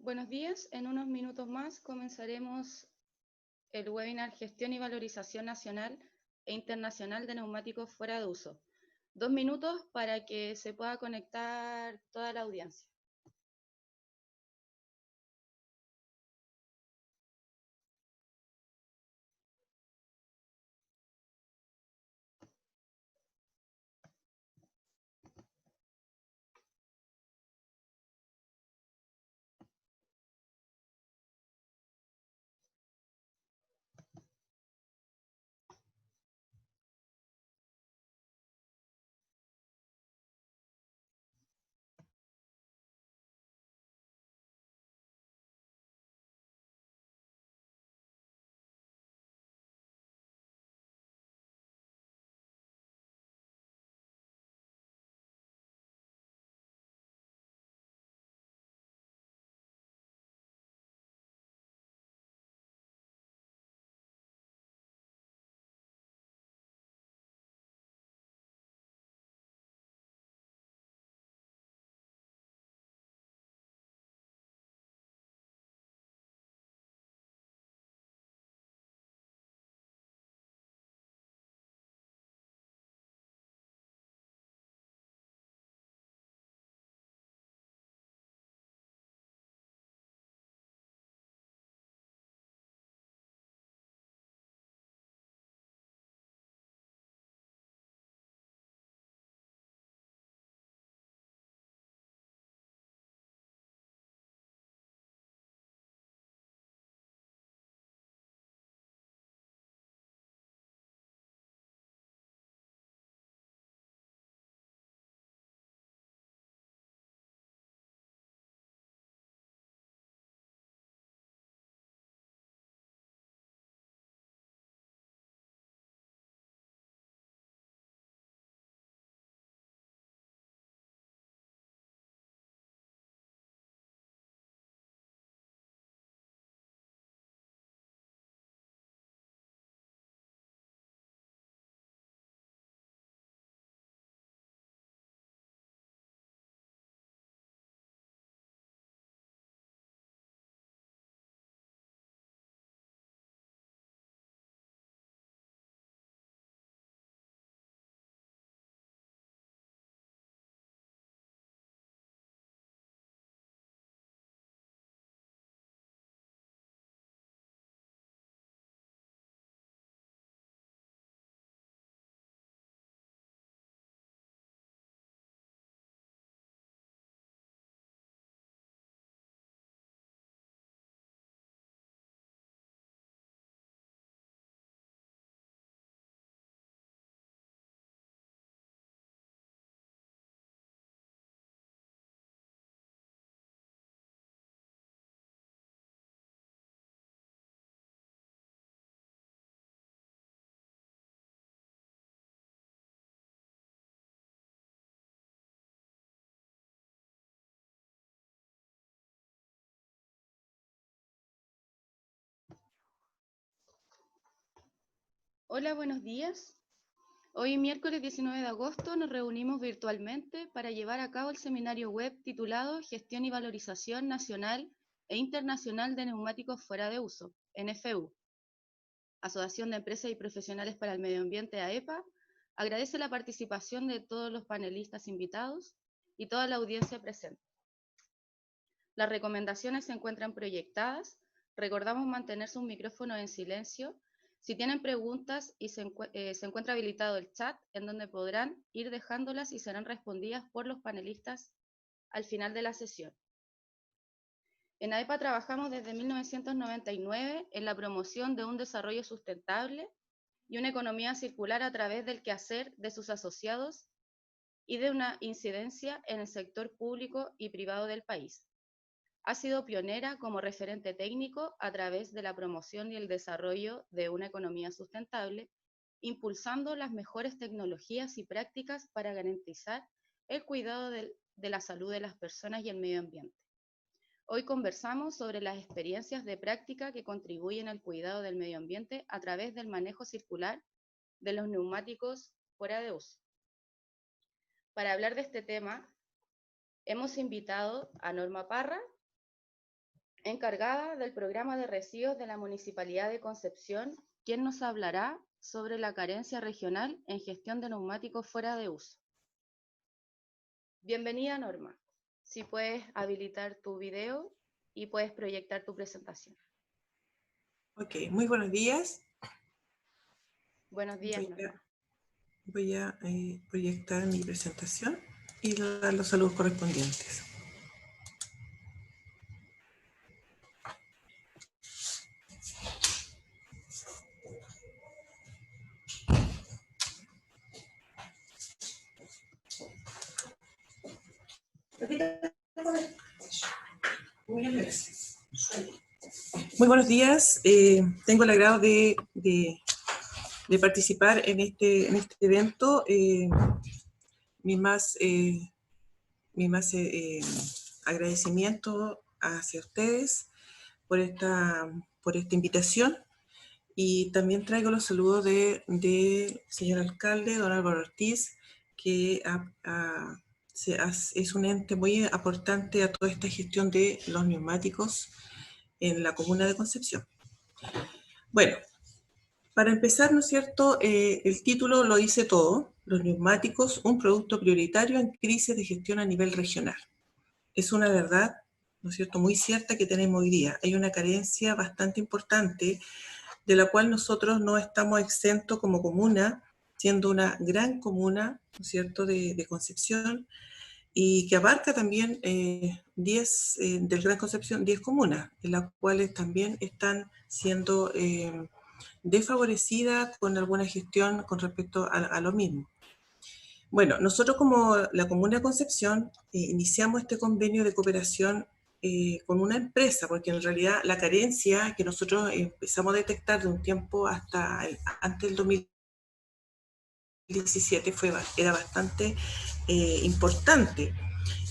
Buenos días, en unos minutos más comenzaremos el webinar Gestión y Valorización Nacional e Internacional de Neumáticos fuera de uso. 2 minutos para que se pueda conectar toda la audiencia. Hola, buenos días. Hoy, miércoles 19 de agosto, nos reunimos virtualmente para llevar a cabo el seminario web titulado Gestión y Valorización Nacional e Internacional de Neumáticos fuera de uso, NFU. Asociación de Empresas y Profesionales para el Medio Ambiente, AEPA, agradece la participación de todos los panelistas invitados y toda la audiencia presente. Las recomendaciones se encuentran proyectadas. Recordamos mantener sus micrófonos en silencio. Si tienen preguntas se encuentra habilitado el chat, en donde podrán ir dejándolas y serán respondidas por los panelistas al final de la sesión. En AEPA trabajamos desde 1999 en la promoción de un desarrollo sustentable y una economía circular a través del quehacer de sus asociados y de una incidencia en el sector público y privado del país. Ha sido pionera como referente técnico a través de la promoción y el desarrollo de una economía sustentable, impulsando las mejores tecnologías y prácticas para garantizar el cuidado de la salud de las personas y el medio ambiente. Hoy conversamos sobre las experiencias de práctica que contribuyen al cuidado del medio ambiente a través del manejo circular de los neumáticos fuera de uso. Para hablar de este tema, hemos invitado a Norma Parra, encargada del programa de residuos de la Municipalidad de Concepción, quien nos hablará sobre la carencia regional en gestión de neumáticos fuera de uso. Bienvenida, Norma. Si puedes habilitar tu video y puedes proyectar tu presentación. Ok, muy buenos días. Buenos días, Norma. Voy a proyectar mi presentación y dar los saludos correspondientes. Muy buenos días. Tengo el agrado de participar en este evento. Mi más agradecimiento hacia ustedes por esta invitación, y también traigo los saludos del señor alcalde, don Álvaro Ortiz, que es un ente muy aportante a toda esta gestión de los neumáticos en la comuna de Concepción. Bueno, para empezar, ¿no es cierto? El título lo dice todo: los neumáticos, un producto prioritario en crisis de gestión a nivel regional. Es una verdad, ¿no es cierto?, muy cierta que tenemos hoy día. Hay una carencia bastante importante de la cual nosotros no estamos exentos como comuna, siendo una gran comuna, ¿no es cierto?, de Concepción, y que abarca también 10, del Gran Concepción, 10 comunas, en las cuales también están siendo desfavorecidas con alguna gestión con respecto a lo mismo. Bueno, nosotros como la Comuna de Concepción iniciamos este convenio de cooperación con una empresa, porque en realidad la carencia que nosotros empezamos a detectar de un tiempo antes del 2017 era bastante importante,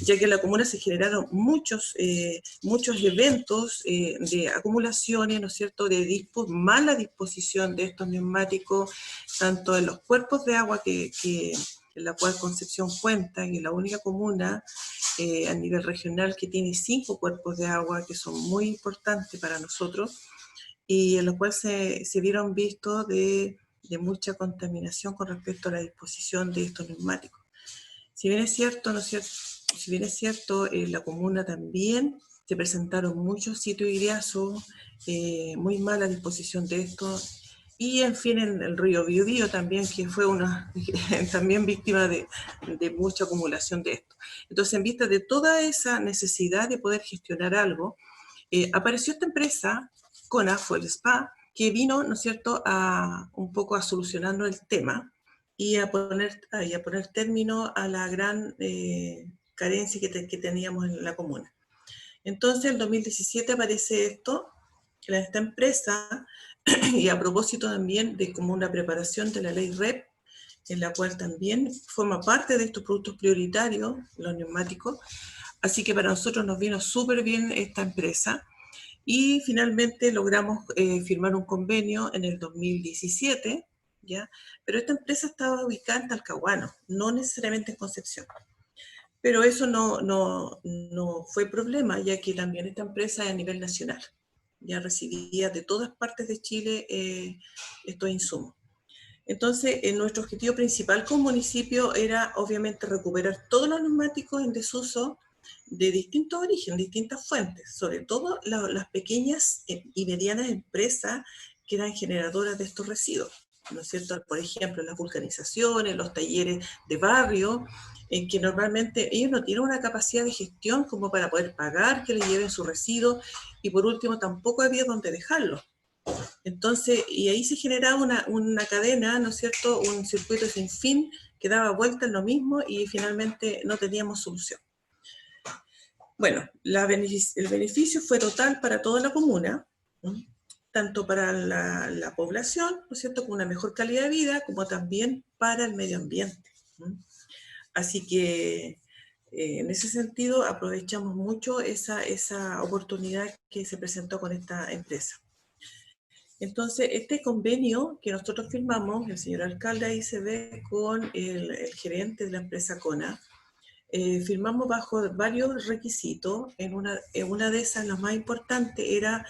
ya que en la comuna se generaron muchos eventos de acumulaciones, ¿no es cierto?, de mala disposición de estos neumáticos, tanto en los cuerpos de agua en la cual Concepción cuenta, y es la única comuna a nivel regional que tiene 5 cuerpos de agua que son muy importantes para nosotros, y en los cuales se vieron vistos de mucha contaminación con respecto a la disposición de estos neumáticos. Si bien es cierto, ¿no es cierto? Si bien es cierto, en la comuna también se presentaron muchos sitios iriazos, muy mala disposición de esto, y en fin, en el río Biobío también, que fue también víctima de mucha acumulación de esto. Entonces, en vista de toda esa necesidad de poder gestionar algo, apareció esta empresa, CONA, fue el SPA, que vino, ¿no es cierto?, un poco a solucionarnos el tema y a poner término a la gran carencia que teníamos en la comuna. Entonces, en 2017 aparece esta empresa, y a propósito también de como una preparación de la ley REP, en la cual también forma parte de estos productos prioritarios, los neumáticos. Así que para nosotros nos vino súper bien esta empresa, y finalmente logramos firmar un convenio en el 2017, ¿ya? Pero esta empresa estaba ubicada en Talcahuano, no necesariamente en Concepción. Pero eso no fue problema, ya que también esta empresa es a nivel nacional. Ya recibía de todas partes de Chile estos insumos. Entonces, nuestro objetivo principal como municipio era obviamente recuperar todos los neumáticos en desuso de distintos orígenes, distintas fuentes, sobre todo las pequeñas y medianas empresas que eran generadoras de estos residuos, ¿no es cierto? Por ejemplo, las vulcanizaciones, los talleres de barrio, en que normalmente ellos no tienen una capacidad de gestión como para poder pagar que les lleven sus residuos, y por último tampoco había dónde dejarlos. Entonces, y ahí se generaba una cadena, ¿no es cierto?, un circuito sin fin que daba vuelta en lo mismo, y finalmente no teníamos solución. Bueno, el beneficio fue total para toda la comuna, ¿no?, tanto para la población, ¿no es cierto?, con una mejor calidad de vida, como también para el medio ambiente, ¿no? Así que en ese sentido aprovechamos mucho esa oportunidad que se presentó con esta empresa. Entonces, este convenio que nosotros firmamos, el señor alcalde ahí se ve con el gerente de la empresa CONA, firmamos bajo varios requisitos. En una de esas, lo más importante era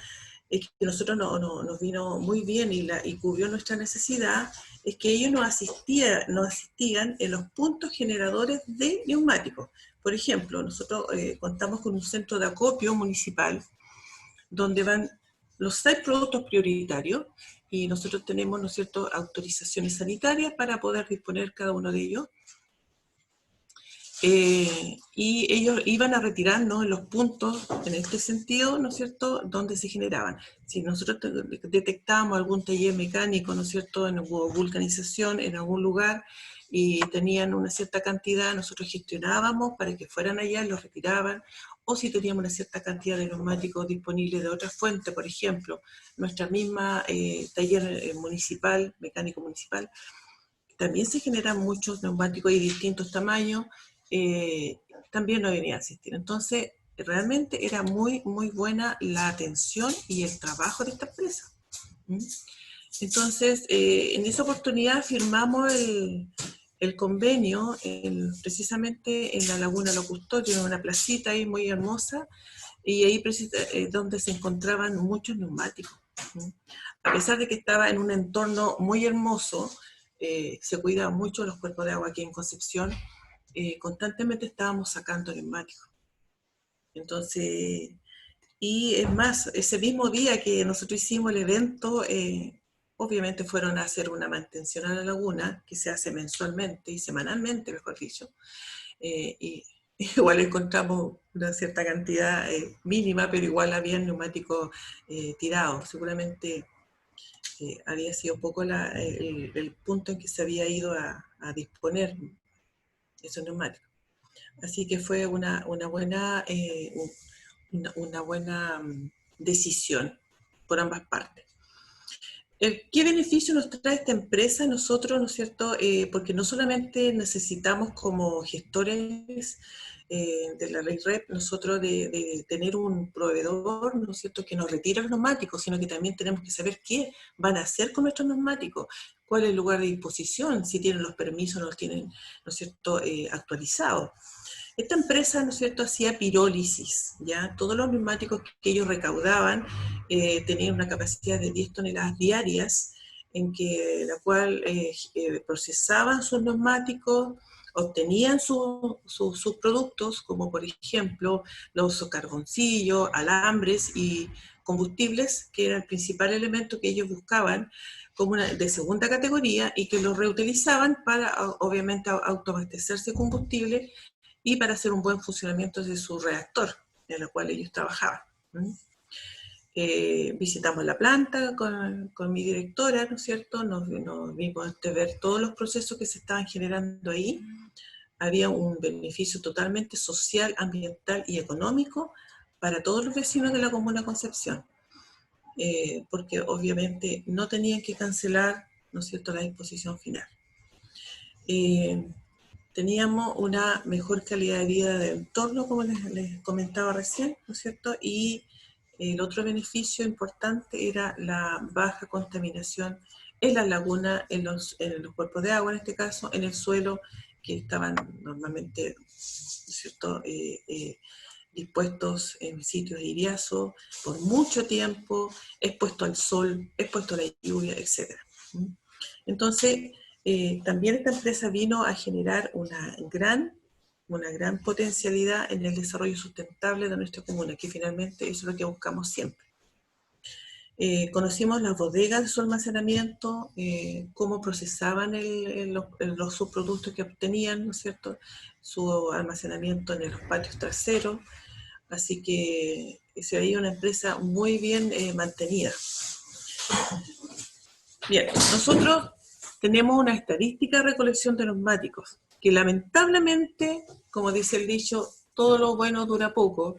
que nosotros nos vino muy bien y cubrió nuestra necesidad, es que ellos nos asistían en los puntos generadores de neumáticos. Por ejemplo, nosotros contamos con un centro de acopio municipal, donde van los 6 productos prioritarios, y nosotros tenemos, ¿no es cierto?, autorizaciones sanitarias para poder disponer cada uno de ellos. Y ellos iban a retirarnos en los puntos, en este sentido, ¿no es cierto?, donde se generaban. Si nosotros detectábamos algún taller mecánico, ¿no es cierto?, en vulcanización en algún lugar, y tenían una cierta cantidad, nosotros gestionábamos para que fueran allá y los retiraban, o si teníamos una cierta cantidad de neumáticos disponibles de otra fuente, por ejemplo, nuestra misma taller municipal, mecánico municipal, también se generan muchos neumáticos de distintos tamaños, también no venía a asistir. Entonces, realmente era muy, muy buena la atención y el trabajo de esta empresa. Entonces, en esa oportunidad firmamos el convenio precisamente en la Laguna Los Custodios, en una placita ahí muy hermosa, y ahí donde se encontraban muchos neumáticos. A pesar de que estaba en un entorno muy hermoso, se cuidaban mucho los cuerpos de agua aquí en Concepción, constantemente estábamos sacando neumáticos. Entonces, y es más, ese mismo día que nosotros hicimos el evento, obviamente fueron a hacer una mantención a la laguna, que se hace mensualmente y semanalmente, mejor dicho, y igual encontramos una cierta cantidad mínima, pero igual había neumáticos tirados. Seguramente había sido un poco el punto en que se había ido a disponer esos neumáticos. Así que fue una buena decisión por ambas partes. ¿Qué beneficio nos trae esta empresa a nosotros, ¿no es cierto? Porque no solamente necesitamos como gestores de la ley REP, nosotros de tener un proveedor, ¿no es cierto?, que nos retire los neumáticos, sino que también tenemos que saber qué van a hacer con nuestros neumáticos, cuál es el lugar de disposición, si tienen los permisos, no los tienen, ¿no es cierto?, actualizados. Esta empresa, ¿no es cierto?, hacía pirólisis, ¿ya? Todos los neumáticos que ellos recaudaban tenían una capacidad de 10 toneladas diarias, la cual procesaban sus neumáticos, obtenían sus productos, como por ejemplo los carboncillos, alambres y combustibles, que era el principal elemento que ellos buscaban como de segunda categoría, y que los reutilizaban para, obviamente, autoabastecerse de combustible y para hacer un buen funcionamiento de su reactor en el cual ellos trabajaban. Visitamos la planta con mi directora, ¿no es cierto? Nos vimos a ver todos los procesos que se estaban generando ahí. Había un beneficio totalmente social, ambiental y económico para todos los vecinos de la Comuna Concepción, porque obviamente no tenían que cancelar, ¿no es cierto?, la disposición final. Teníamos una mejor calidad de vida de entorno, como les comentaba recién, ¿no es cierto? Y el otro beneficio importante era la baja contaminación en las lagunas, en los cuerpos de agua, en este caso, en el suelo, que estaban normalmente, ¿no es cierto?, dispuestos en sitios de iriazo por mucho tiempo, expuesto al sol, expuesto a la lluvia, etc. Entonces, también esta empresa vino a generar una gran potencialidad en el desarrollo sustentable de nuestra comuna, que finalmente eso es lo que buscamos siempre. Conocimos las bodegas de su almacenamiento, cómo procesaban los subproductos que obtenían, ¿no es cierto?, su almacenamiento en los patios traseros, así que se veía una empresa muy bien mantenida. Bien, nosotros tenemos una estadística de recolección de neumáticos, que lamentablemente, como dice el dicho, todo lo bueno dura poco.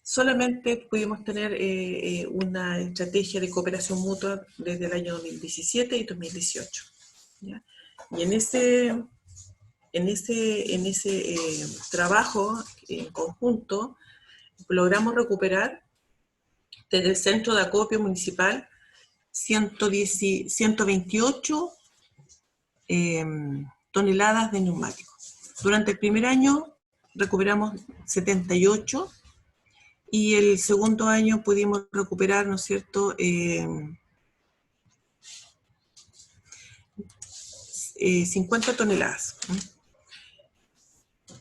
Solamente pudimos tener una estrategia de cooperación mutua desde el año 2017 y 2018. ¿Ya? Y en ese trabajo en conjunto logramos recuperar desde el centro de acopio municipal 128 toneladas de neumáticos. Durante el primer año recuperamos 78, y el segundo año pudimos recuperar, ¿no es cierto?, 50 toneladas.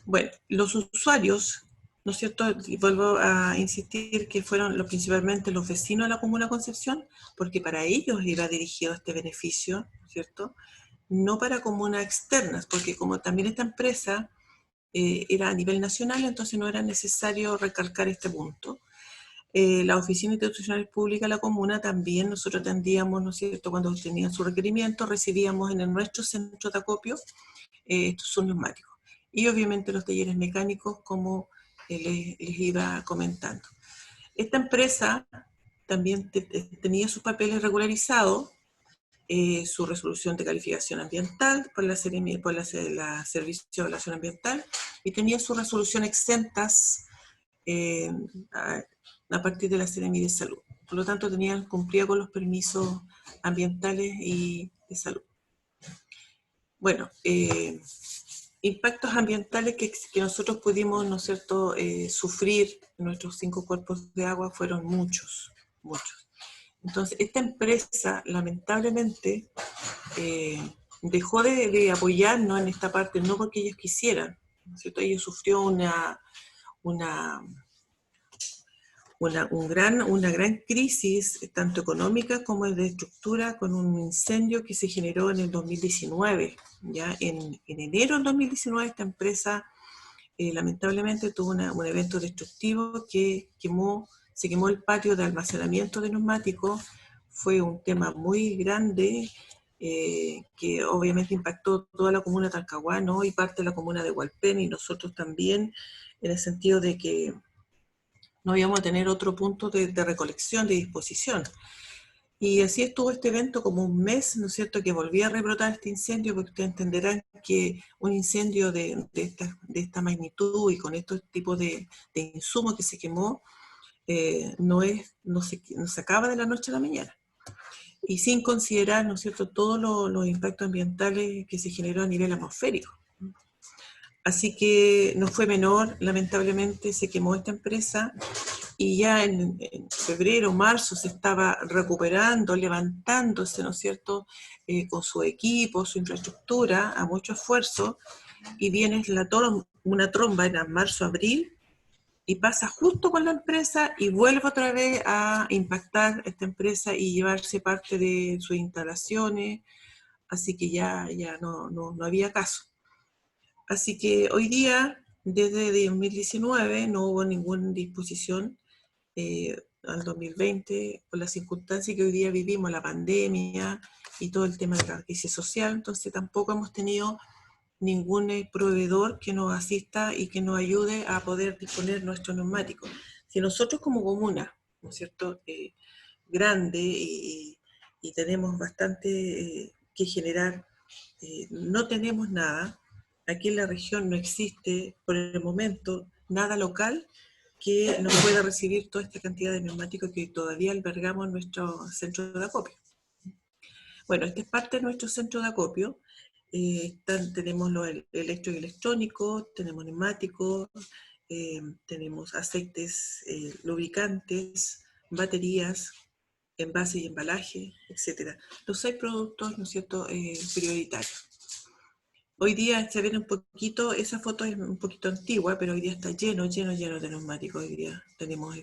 Bueno, los usuarios, ¿no es cierto?, y vuelvo a insistir que fueron principalmente los vecinos de la Comuna Concepción, porque para ellos iba dirigido este beneficio, ¿cierto?, no para comunas externas, porque como también esta empresa era a nivel nacional, entonces no era necesario recalcar este punto. La Oficina Institucional Pública de la Comuna también nosotros atendíamos, ¿no es cierto?, cuando tenían su requerimiento, recibíamos en nuestro centro de acopio estos son neumáticos. Y obviamente los talleres mecánicos, como les iba comentando. Esta empresa también tenía sus papeles regularizados, su resolución de calificación ambiental por la Servicio de Evaluación Ambiental, y tenía su resolución exentas a partir de la Seremi de Salud. Por lo tanto, cumplía con los permisos ambientales y de salud. Bueno, impactos ambientales que nosotros pudimos, ¿no es cierto?, sufrir en nuestros 5 cuerpos de agua fueron muchos, muchos. Entonces, esta empresa, lamentablemente, dejó de apoyarnos en esta parte, no porque ellos quisieran, ¿no es cierto? Ellos sufrió una gran crisis, tanto económica como de estructura, con un incendio que se generó en el 2019. Ya en enero del 2019 esta empresa lamentablemente tuvo un evento destructivo que se quemó el patio de almacenamiento de neumáticos. Fue un tema muy grande que obviamente impactó toda la comuna de Talcahuano y parte de la comuna de Hualpén, y nosotros también, en el sentido de que no íbamos a tener otro punto de recolección, de disposición. Y así estuvo este evento como un mes, ¿no es cierto?, que volvía a rebrotar este incendio, porque ustedes entenderán que un incendio de esta magnitud y con estos tipos de insumos que se quemó, no se acaba de la noche a la mañana. Y sin considerar, ¿no es cierto?, todos los impactos ambientales que se generó a nivel atmosférico. Así que no fue menor, lamentablemente se quemó esta empresa, y ya en febrero, marzo se estaba recuperando, levantándose, ¿no es cierto?, con su equipo, su infraestructura, a mucho esfuerzo, y viene una tromba en marzo, abril, y pasa justo con la empresa y vuelve otra vez a impactar esta empresa y llevarse parte de sus instalaciones, así que ya no había caso. Así que hoy día, desde 2019, no hubo ninguna disposición al 2020, por las circunstancias que hoy día vivimos, la pandemia y todo el tema de la crisis social. Entonces tampoco hemos tenido ningún proveedor que nos asista y que nos ayude a poder disponer nuestros neumáticos. Si nosotros como comuna, ¿no es cierto?, grande y tenemos bastante que generar, no tenemos nada. Aquí en la región no existe por el momento nada local que nos pueda recibir toda esta cantidad de neumáticos que todavía albergamos en nuestro centro de acopio. Bueno, esta es parte de nuestro centro de acopio. Tenemos los electro y electrónicos, tenemos neumáticos, tenemos aceites, lubricantes, baterías, envase y embalaje, etc. Los 6 productos, ¿no es cierto?, prioritarios. Hoy día se ve un poquito, esa foto es un poquito antigua, pero hoy día está lleno de neumáticos. Hoy día tenemos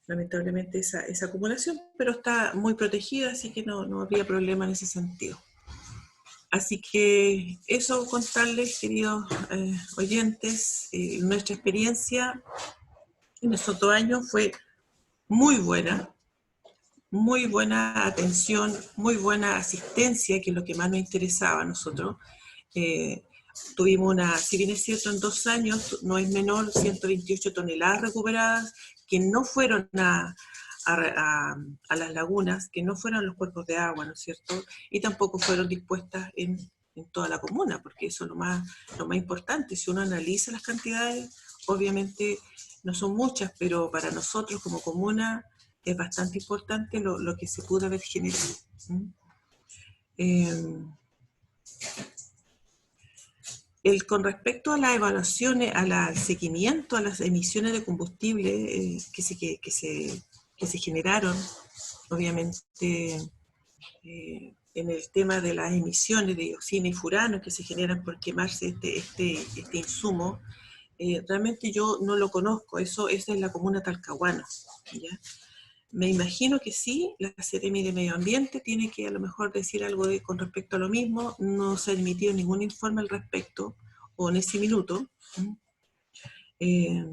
lamentablemente esa acumulación, pero está muy protegida, así que no había problema en ese sentido. Así que eso, contarles, queridos oyentes, nuestra experiencia en estos 2 años fue muy buena atención, muy buena asistencia, que es lo que más nos interesaba a nosotros. Tuvimos si bien es cierto, en 2 años, no es menor, 128 toneladas recuperadas, que no fueron a las lagunas, que no fueron a los cuerpos de agua, ¿no es cierto? Y tampoco fueron dispuestas en toda la comuna, porque eso es lo más importante. Si uno analiza las cantidades, obviamente no son muchas, pero para nosotros como comuna es bastante importante lo que se pudo haber generado. Con respecto a las evaluaciones, al seguimiento a las emisiones de combustible que se generaron, obviamente, en el tema de las emisiones de dioxina y furano que se generan por quemarse este insumo, realmente yo no lo conozco, esa es la comuna Talcahuano, ¿ya? Me imagino que sí, la Seremi de Medio Ambiente tiene que a lo mejor decir algo con respecto a lo mismo, no se ha emitido ningún informe al respecto, o en ese minuto. Eh,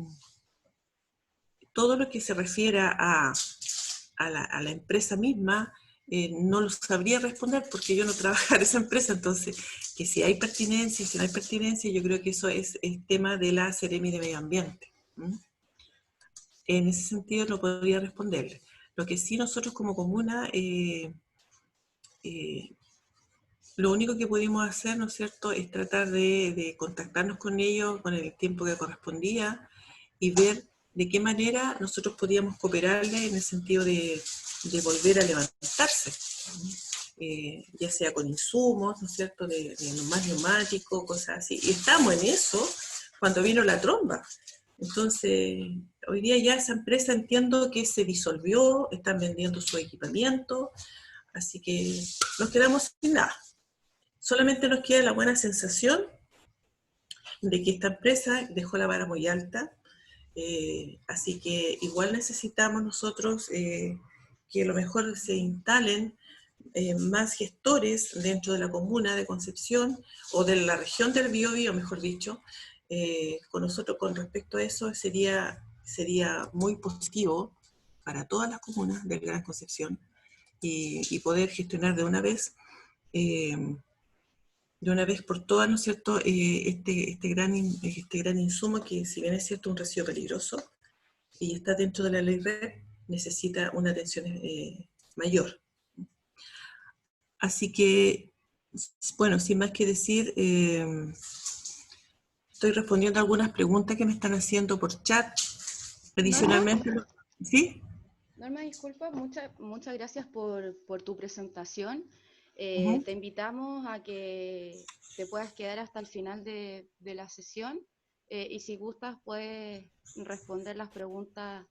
Todo lo que se refiere a la empresa misma, no lo sabría responder porque yo no trabajo en esa empresa, entonces, que si hay pertinencia, si no hay pertinencia, yo creo que eso es el tema de la Seremi de Medio Ambiente. En ese sentido no podría responderle. Lo que sí nosotros como comuna, lo único que pudimos hacer, ¿no es cierto?, es tratar de contactarnos con ellos con el tiempo que correspondía y ver de qué manera nosotros podíamos cooperarle en el sentido de volver a levantarse, ya sea con insumos, ¿no es cierto?, de más neumáticos, cosas así. Y estamos en eso cuando vino la tromba. Entonces, hoy día ya esa empresa entiendo que se disolvió, están vendiendo su equipamiento, así que nos quedamos sin nada. Solamente nos queda la buena sensación de que esta empresa dejó la vara muy alta, así que igual necesitamos nosotros que a lo mejor se instalen más gestores dentro de la comuna de Concepción o de la región del Biobío, mejor dicho. Con nosotros con respecto a eso sería muy positivo para todas las comunas del Gran Concepción y poder gestionar de una vez por todas, ¿no es cierto?, este gran insumo que, si bien es cierto un residuo peligroso y está dentro de la ley REP, necesita una atención mayor. Así que, bueno, sin más que decir, estoy respondiendo a algunas preguntas que me están haciendo por chat. Adicionalmente, ¿sí? Norma, disculpa, muchas gracias por tu presentación. Uh-huh. Te invitamos a que te puedas quedar hasta el final de la sesión y si gustas puedes responder las preguntas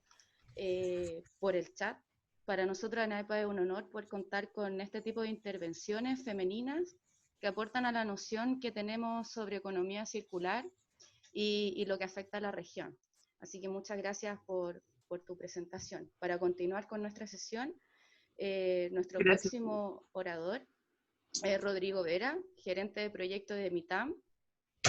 por el chat. Para nosotros en AEPA es un honor poder contar con este tipo de intervenciones femeninas que aportan a la noción que tenemos sobre economía circular y lo que afecta a la región. Así que muchas gracias por tu presentación. Para continuar con nuestra sesión, nuestro Gracias. próximo orador es Rodrigo Vera, gerente de proyecto de MITAM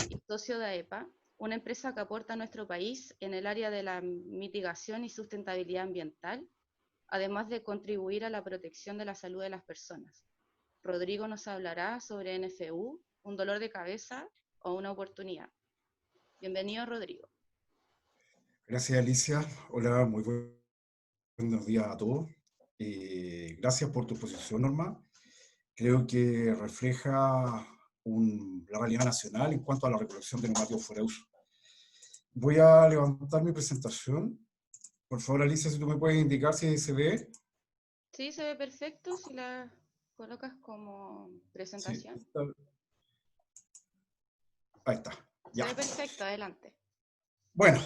y socio de AEPA, una empresa que aporta a nuestro país en el área de la mitigación y sustentabilidad ambiental, además de contribuir a la protección de la salud de las personas. Rodrigo nos hablará sobre NFU, un dolor de cabeza o una oportunidad. Bienvenido, Rodrigo. Gracias, Alicia. Hola, muy buenos días a todos. Gracias por tu exposición, Norma. Creo que refleja la realidad nacional en cuanto a la recolección de neumáticos fuera de uso. Voy a levantar mi presentación. Por favor, Alicia, si tú me puedes indicar si se ve. Sí, se ve perfecto si la colocas como presentación. Sí, ahí está. Ya. Se ve perfecto, adelante. Bueno,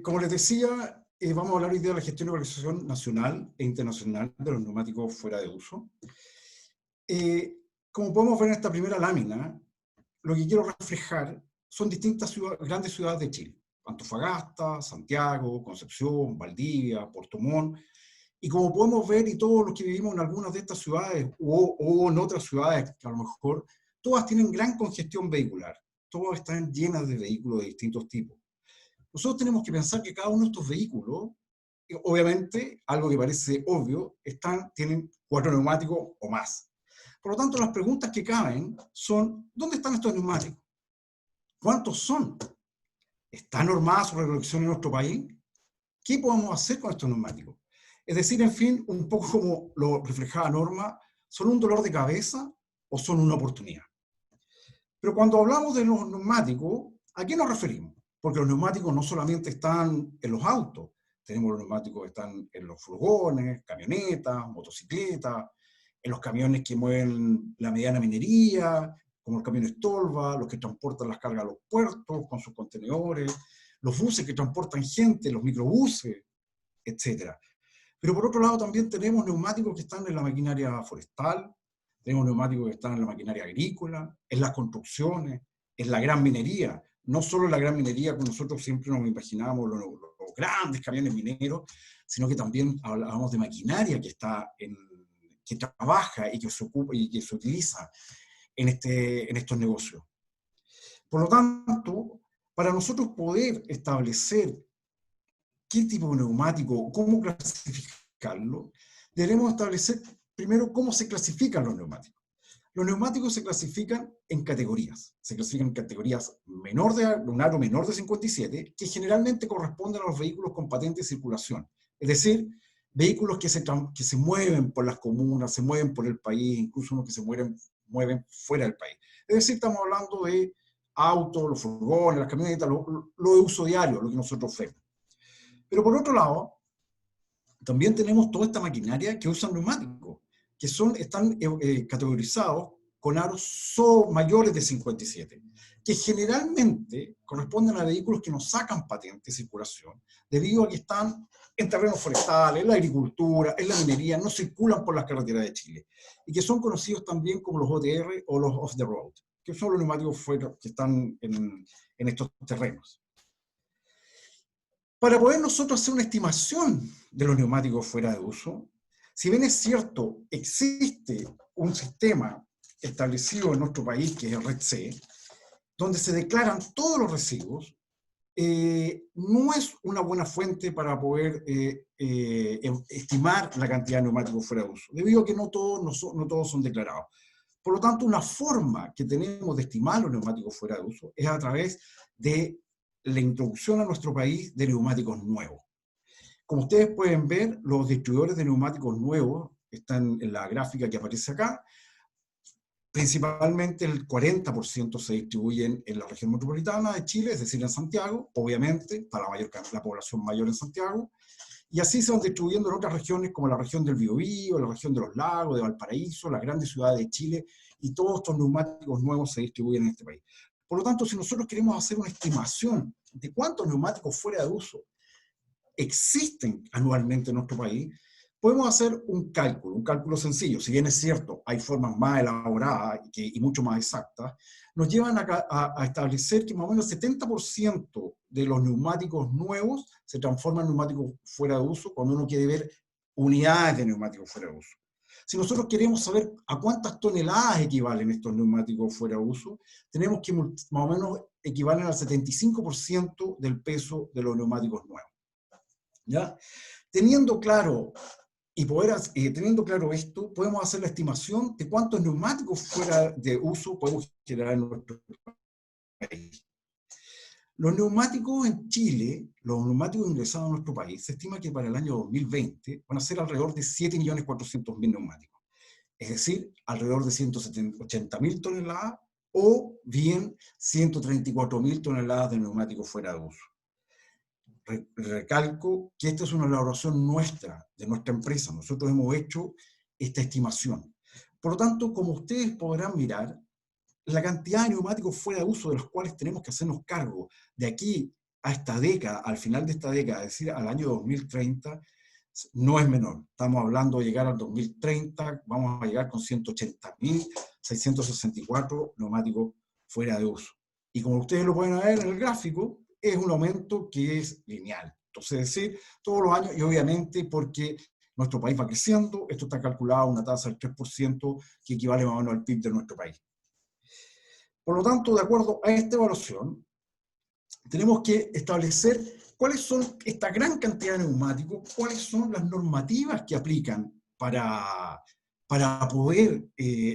como les decía, vamos a hablar hoy día de la gestión y valorización nacional e internacional de los neumáticos fuera de uso. Como podemos ver en esta primera lámina, lo que quiero reflejar son distintas grandes ciudades de Chile. Antofagasta, Santiago, Concepción, Valdivia, Puerto Montt. Y como podemos ver, y todos los que vivimos en algunas de estas ciudades o en otras ciudades que a lo mejor, todas tienen gran congestión vehicular. Todas están llenas de vehículos de distintos tipos. Nosotros tenemos que pensar que cada uno de estos vehículos, obviamente, algo que parece obvio, tienen 4 neumáticos o más. Por lo tanto, las preguntas que caben son, ¿dónde están estos neumáticos? ¿Cuántos son? ¿Está normada su recolección en nuestro país? ¿Qué podemos hacer con estos neumáticos? Es decir, en fin, un poco como lo reflejaba Norma, ¿son un dolor de cabeza o son una oportunidad? Pero cuando hablamos de los neumáticos, ¿a qué nos referimos? Porque los neumáticos no solamente están en los autos, tenemos los neumáticos que están en los furgones, camionetas, motocicletas, en los camiones que mueven la mediana minería, como el camión Stolva, los que transportan las cargas a los puertos con sus contenedores, los buses que transportan gente, los microbuses, etc. Pero por otro lado también tenemos neumáticos que están en la maquinaria forestal, tenemos neumáticos que están en la maquinaria agrícola, en las construcciones, en la gran minería. No solo en la gran minería, que nosotros siempre nos imaginamos los grandes camiones mineros, sino que también hablábamos de maquinaria que que trabaja y que se ocupa y que se utiliza en estos negocios. Por lo tanto, para nosotros poder establecer qué tipo de neumático, cómo clasificarlo, debemos establecer primero cómo se clasifican los neumáticos. Los neumáticos se clasifican en categorías. Se clasifican en categorías un aro menor de 57, que generalmente corresponden a los vehículos con patente de circulación. Es decir, vehículos que se mueven por las comunas, se mueven por el país, incluso unos que se mueven fuera del país. Es decir, estamos hablando de autos, los furgones, las camionetas, lo de uso diario, lo que nosotros vemos. Pero por otro lado, también tenemos toda esta maquinaria que usan neumáticos, que están categorizados con aros mayores de 57, que generalmente corresponden a vehículos que no sacan patente de circulación, debido a que están en terrenos forestales, en la agricultura, en la minería, no circulan por las carreteras de Chile, y que son conocidos también como los OTR o los off the road, que son los neumáticos que están en estos terrenos. Para poder nosotros hacer una estimación de los neumáticos fuera de uso, si bien es cierto, existe un sistema establecido en nuestro país, que es el RED-C, donde se declaran todos los residuos, no es una buena fuente para poder estimar la cantidad de neumáticos fuera de uso, debido a que no todos son declarados. Por lo tanto, una forma que tenemos de estimar los neumáticos fuera de uso es a través de la introducción a nuestro país de neumáticos nuevos. Como ustedes pueden ver, los distribuidores de neumáticos nuevos están en la gráfica que aparece acá. Principalmente el 40% se distribuyen en la región metropolitana de Chile, es decir, en Santiago, obviamente, está la población mayor en Santiago, y así se van distribuyendo en otras regiones como la región del Biobío, la región de los lagos, de Valparaíso, las grandes ciudades de Chile, y todos estos neumáticos nuevos se distribuyen en este país. Por lo tanto, si nosotros queremos hacer una estimación de cuántos neumáticos fuera de uso existen anualmente en nuestro país, podemos hacer un cálculo sencillo. Si bien es cierto, hay formas más elaboradas y mucho más exactas, nos llevan a establecer que más o menos el 70% de los neumáticos nuevos se transforman en neumáticos fuera de uso cuando uno quiere ver unidades de neumáticos fuera de uso. Si nosotros queremos saber a cuántas toneladas equivalen estos neumáticos fuera de uso, tenemos que más o menos equivalen al 75% del peso de los neumáticos nuevos. ¿Ya? Teniendo claro esto, podemos hacer la estimación de cuántos neumáticos fuera de uso podemos generar en nuestro país. Los neumáticos en Chile, los neumáticos ingresados a nuestro país, se estima que para el año 2020 van a ser alrededor de 7.400.000 neumáticos. Es decir, alrededor de 180.000 toneladas o bien 134.000 toneladas de neumáticos fuera de uso. Recalco que esta es una elaboración nuestra, de nuestra empresa. Nosotros hemos hecho esta estimación. Por lo tanto, como ustedes podrán mirar, la cantidad de neumáticos fuera de uso de los cuales tenemos que hacernos cargo de aquí a esta década, al final de esta década, es decir, al año 2030, no es menor. Estamos hablando de llegar al 2030, vamos a llegar con 180.664 neumáticos fuera de uso. Y como ustedes lo pueden ver en el gráfico, es un aumento que es lineal. Entonces, es decir, todos los años, y obviamente porque nuestro país va creciendo, esto está calculado a una tasa del 3%, que equivale más o menos al PIB de nuestro país. Por lo tanto, de acuerdo a esta evaluación, tenemos que establecer cuáles son esta gran cantidad de neumáticos, cuáles son las normativas que aplican para poder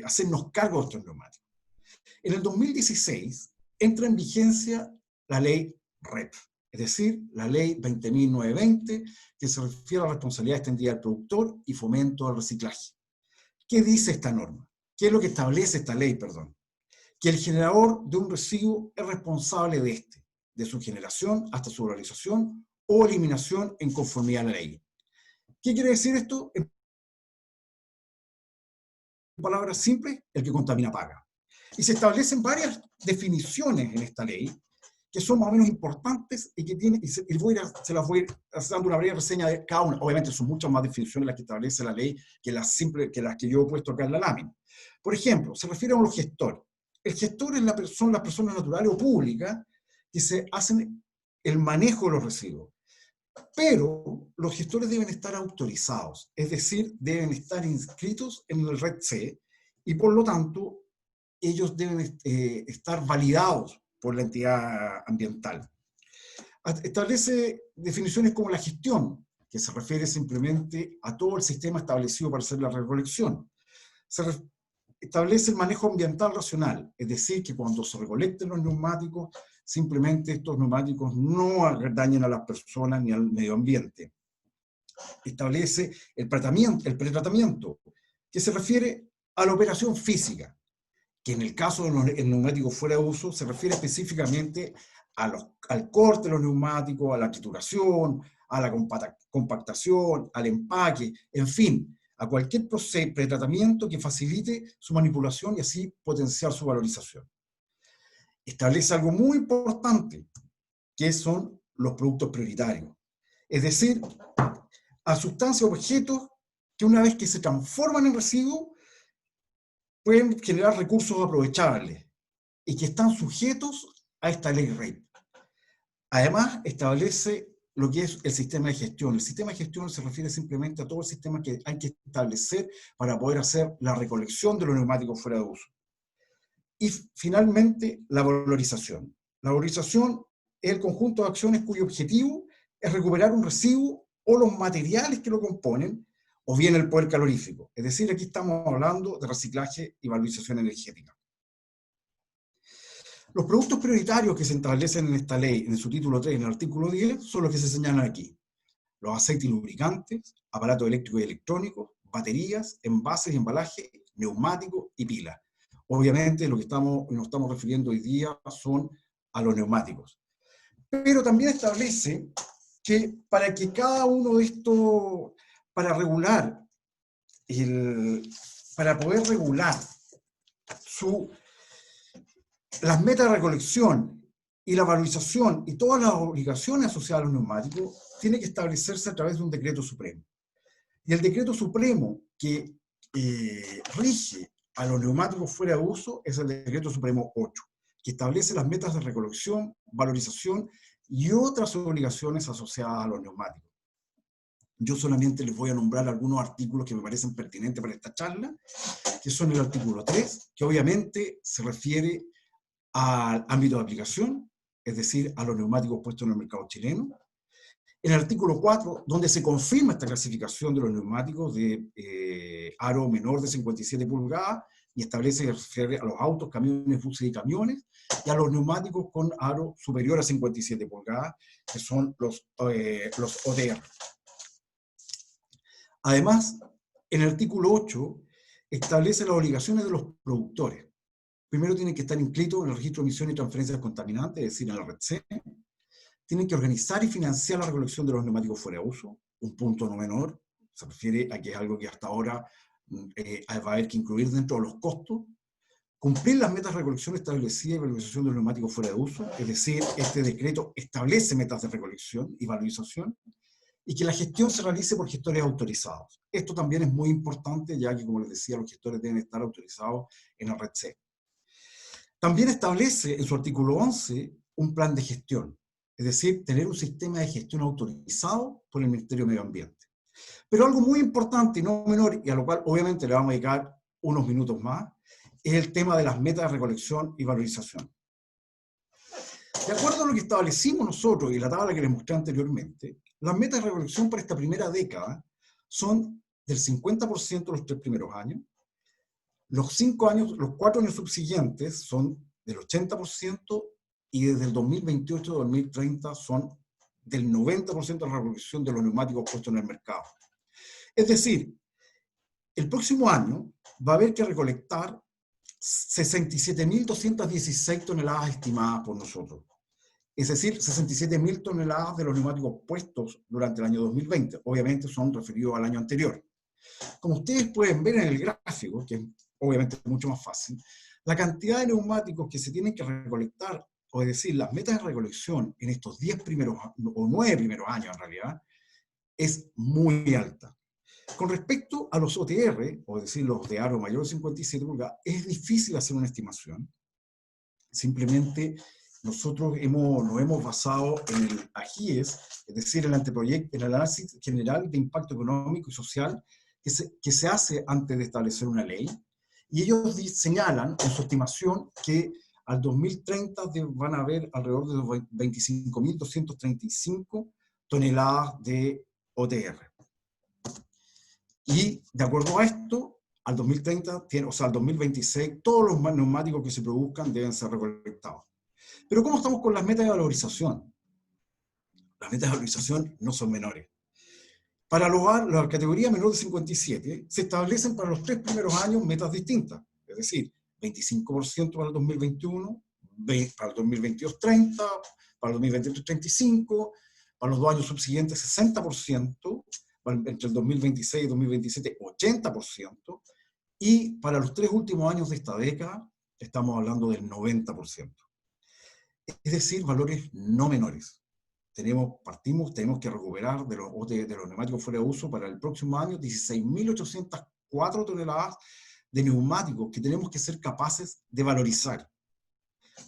hacernos cargo de estos neumáticos. En el 2016 entra en vigencia la ley REP, es decir, la ley 20.920, que se refiere a la responsabilidad extendida del productor y fomento del reciclaje. ¿Qué dice esta norma? ¿Qué es lo que establece esta ley, perdón? Que el generador de un residuo es responsable de este, de su generación hasta su valorización o eliminación en conformidad a la ley. ¿Qué quiere decir esto? En palabras simples, el que contamina paga. Y se establecen varias definiciones en esta ley que son más o menos importantes y que tienen, se las voy a ir dando una breve reseña de cada una. Obviamente son muchas más definiciones las que establece la ley que las que yo he puesto acá en la lámina. Por ejemplo, se refiere a los gestores. El gestor son las personas naturales o públicas que se hacen el manejo de los residuos. Pero los gestores deben estar autorizados, es decir, deben estar inscritos en el Red C y por lo tanto ellos deben estar validados por la entidad ambiental. Establece definiciones como la gestión, que se refiere simplemente a todo el sistema establecido para hacer la recolección. Establece el manejo ambiental racional, es decir, que cuando se recolecten los neumáticos, simplemente estos neumáticos no dañen a las personas ni al medio ambiente. Establece el pretratamiento, que se refiere a la operación física, que en el caso del neumático fuera de uso se refiere específicamente al corte de los neumáticos, a la trituración, a la compactación, al empaque, en fin, a cualquier pretratamiento que facilite su manipulación y así potenciar su valorización. Establece algo muy importante, que son los productos prioritarios. Es decir, a sustancias o objetos que una vez que se transforman en residuos, pueden generar recursos aprovechables y que están sujetos a esta ley REIT. Además, establece lo que es el sistema de gestión. El sistema de gestión se refiere simplemente a todo el sistema que hay que establecer para poder hacer la recolección de los neumáticos fuera de uso. Y finalmente, la valorización. La valorización es el conjunto de acciones cuyo objetivo es recuperar un residuo o los materiales que lo componen, o bien el poder calorífico. Es decir, aquí estamos hablando de reciclaje y valorización energética. Los productos prioritarios que se establecen en esta ley, en su título 3 y en el artículo 10, son los que se señalan aquí. Los aceites y lubricantes, aparatos eléctricos y electrónicos, baterías, envases y embalaje, neumáticos y pilas. Obviamente lo que nos estamos refiriendo hoy día son a los neumáticos. Pero también establece que para que cada uno de estos, para poder regular las metas de recolección y la valorización y todas las obligaciones asociadas a los neumáticos, tiene que establecerse a través de un decreto supremo. Y el decreto supremo que rige a los neumáticos fuera de uso es el decreto supremo 8, que establece las metas de recolección, valorización y otras obligaciones asociadas a los neumáticos. Yo solamente les voy a nombrar algunos artículos que me parecen pertinentes para esta charla, que son el artículo 3, que obviamente se refiere al ámbito de aplicación, es decir, a los neumáticos puestos en el mercado chileno. El artículo 4, donde se confirma esta clasificación de los neumáticos de aro menor de 57 pulgadas y establece que se refiere a los autos, camiones, buses y camiones, y a los neumáticos con aro superior a 57 pulgadas, que son los ODR. Además, en el artículo 8 establece las obligaciones de los productores. Primero tienen que estar inscritos en el registro de emisiones y transferencias contaminantes, es decir, en la red C. Tienen que organizar y financiar la recolección de los neumáticos fuera de uso, un punto no menor, se refiere a que es algo que hasta ahora va a haber que incluir dentro de los costos. Cumplir las metas de recolección establecidas y valorización de los neumáticos fuera de uso, es decir, este decreto establece metas de recolección y valorización, y que la gestión se realice por gestores autorizados. Esto también es muy importante, ya que, como les decía, los gestores deben estar autorizados en la red C. También establece en su artículo 11 un plan de gestión, es decir, tener un sistema de gestión autorizado por el Ministerio de Medio Ambiente. Pero algo muy importante y no menor, y a lo cual obviamente le vamos a dedicar unos minutos más, es el tema de las metas de recolección y valorización. De acuerdo a lo que establecimos nosotros y la tabla que les mostré anteriormente, las metas de recolección para esta primera década son del 50% los 3 primeros años, los 4 años subsiguientes son del 80%, y desde el 2028 al 2030 son del 90% de la recolección de los neumáticos puestos en el mercado. Es decir, el próximo año va a haber que recolectar 67.216 toneladas estimadas por nosotros. Es decir, 67.000 toneladas de los neumáticos puestos durante el año 2020. Obviamente son referidos al año anterior. Como ustedes pueden ver en el gráfico, que es obviamente mucho más fácil, La cantidad de neumáticos que se tienen que recolectar, o es decir, las metas de recolección en estos 10 primeros, o 9 primeros años en realidad, es muy alta. Con respecto a los OTR, o es decir, los de aro mayor de 57 pulgadas, es difícil hacer una estimación. Simplemente nosotros nos hemos basado en el AGIES, es decir, el anteproyecto, el análisis general de impacto económico y social que se hace antes de establecer una ley, y ellos señalan en su estimación que al 2030 van a haber alrededor de 25.235 toneladas de OTR. Y de acuerdo a esto, al 2030, o sea, al 2026, todos los neumáticos que se produzcan deben ser recolectados. Pero ¿cómo estamos con las metas de valorización? Las metas de valorización no son menores. Para la categoría menor de 57, se establecen para los 3 primeros años metas distintas. Es decir, 25% para el 2021, para el 2022 30, para el 2023 35, para los 2 años subsiguientes 60%, entre el 2026 y 2027 80%, y para los 3 últimos años de esta década estamos hablando del 90%. Es decir, valores no menores. Tenemos que recuperar de los neumáticos fuera de uso para el próximo año 16.804 toneladas de neumáticos que tenemos que ser capaces de valorizar.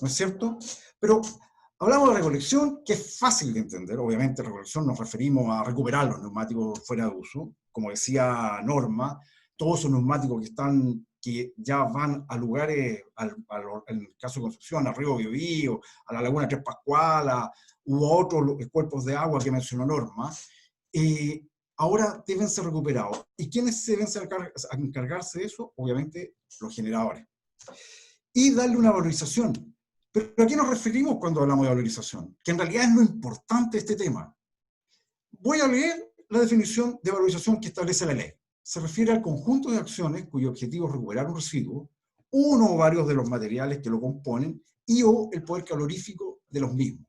¿No es cierto? Pero hablamos de recolección, que es fácil de entender. Obviamente, recolección nos referimos a recuperar los neumáticos fuera de uso. Como decía Norma, todos esos neumáticos que ya van a lugares, en el caso de Concepción, a Río Biobío, a la Laguna Tres Pascual, u otros cuerpos de agua que mencionó Norma, ahora deben ser recuperados. ¿Y quiénes deben encargarse de eso? Obviamente, los generadores. Y darle una valorización. ¿Pero a qué nos referimos cuando hablamos de valorización? Que en realidad es lo importante de este tema. Voy a leer la definición de valorización que establece la ley. Se refiere al conjunto de acciones cuyo objetivo es recuperar un residuo, uno o varios de los materiales que lo componen y o el poder calorífico de los mismos.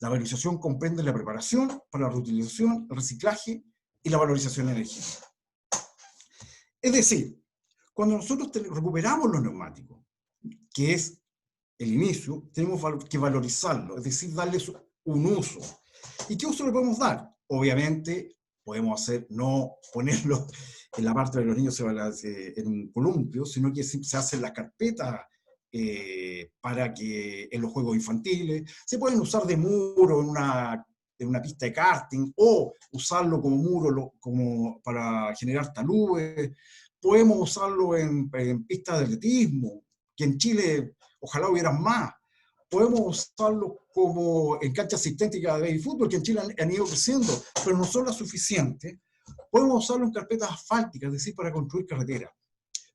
La valorización comprende la preparación para la reutilización, el reciclaje y la valorización energética. Es decir, cuando nosotros recuperamos los neumáticos, que es el inicio, tenemos que valorizarlo, es decir, darles un uso. ¿Y qué uso le podemos dar? Obviamente, podemos no ponerlo en la parte de los niños en un columpio, sino que se hacen las carpetas para que en los juegos infantiles, se pueden usar de muro en una pista de karting, o usarlo como muro para generar taludes, podemos usarlo en pistas de atletismo, que en Chile ojalá hubieran más, podemos usarlo como en canchas sintéticas de fútbol, que en Chile han ido creciendo, pero no son las suficientes. Podemos usarlo en carpetas asfálticas, es decir, para construir carreteras.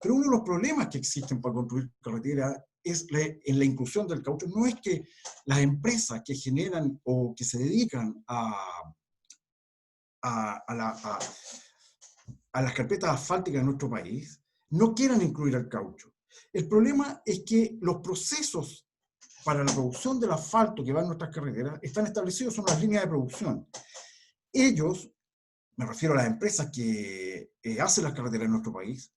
Pero uno de los problemas que existen para construir carreteras en la inclusión del caucho no es que las empresas que generan o que se dedican a las carpetas asfálticas en nuestro país no quieran incluir el caucho. El problema es que los procesos para la producción del asfalto que va en nuestras carreteras están establecidos, son las líneas de producción. Ellos, me refiero a las empresas que hacen las carreteras en nuestro país,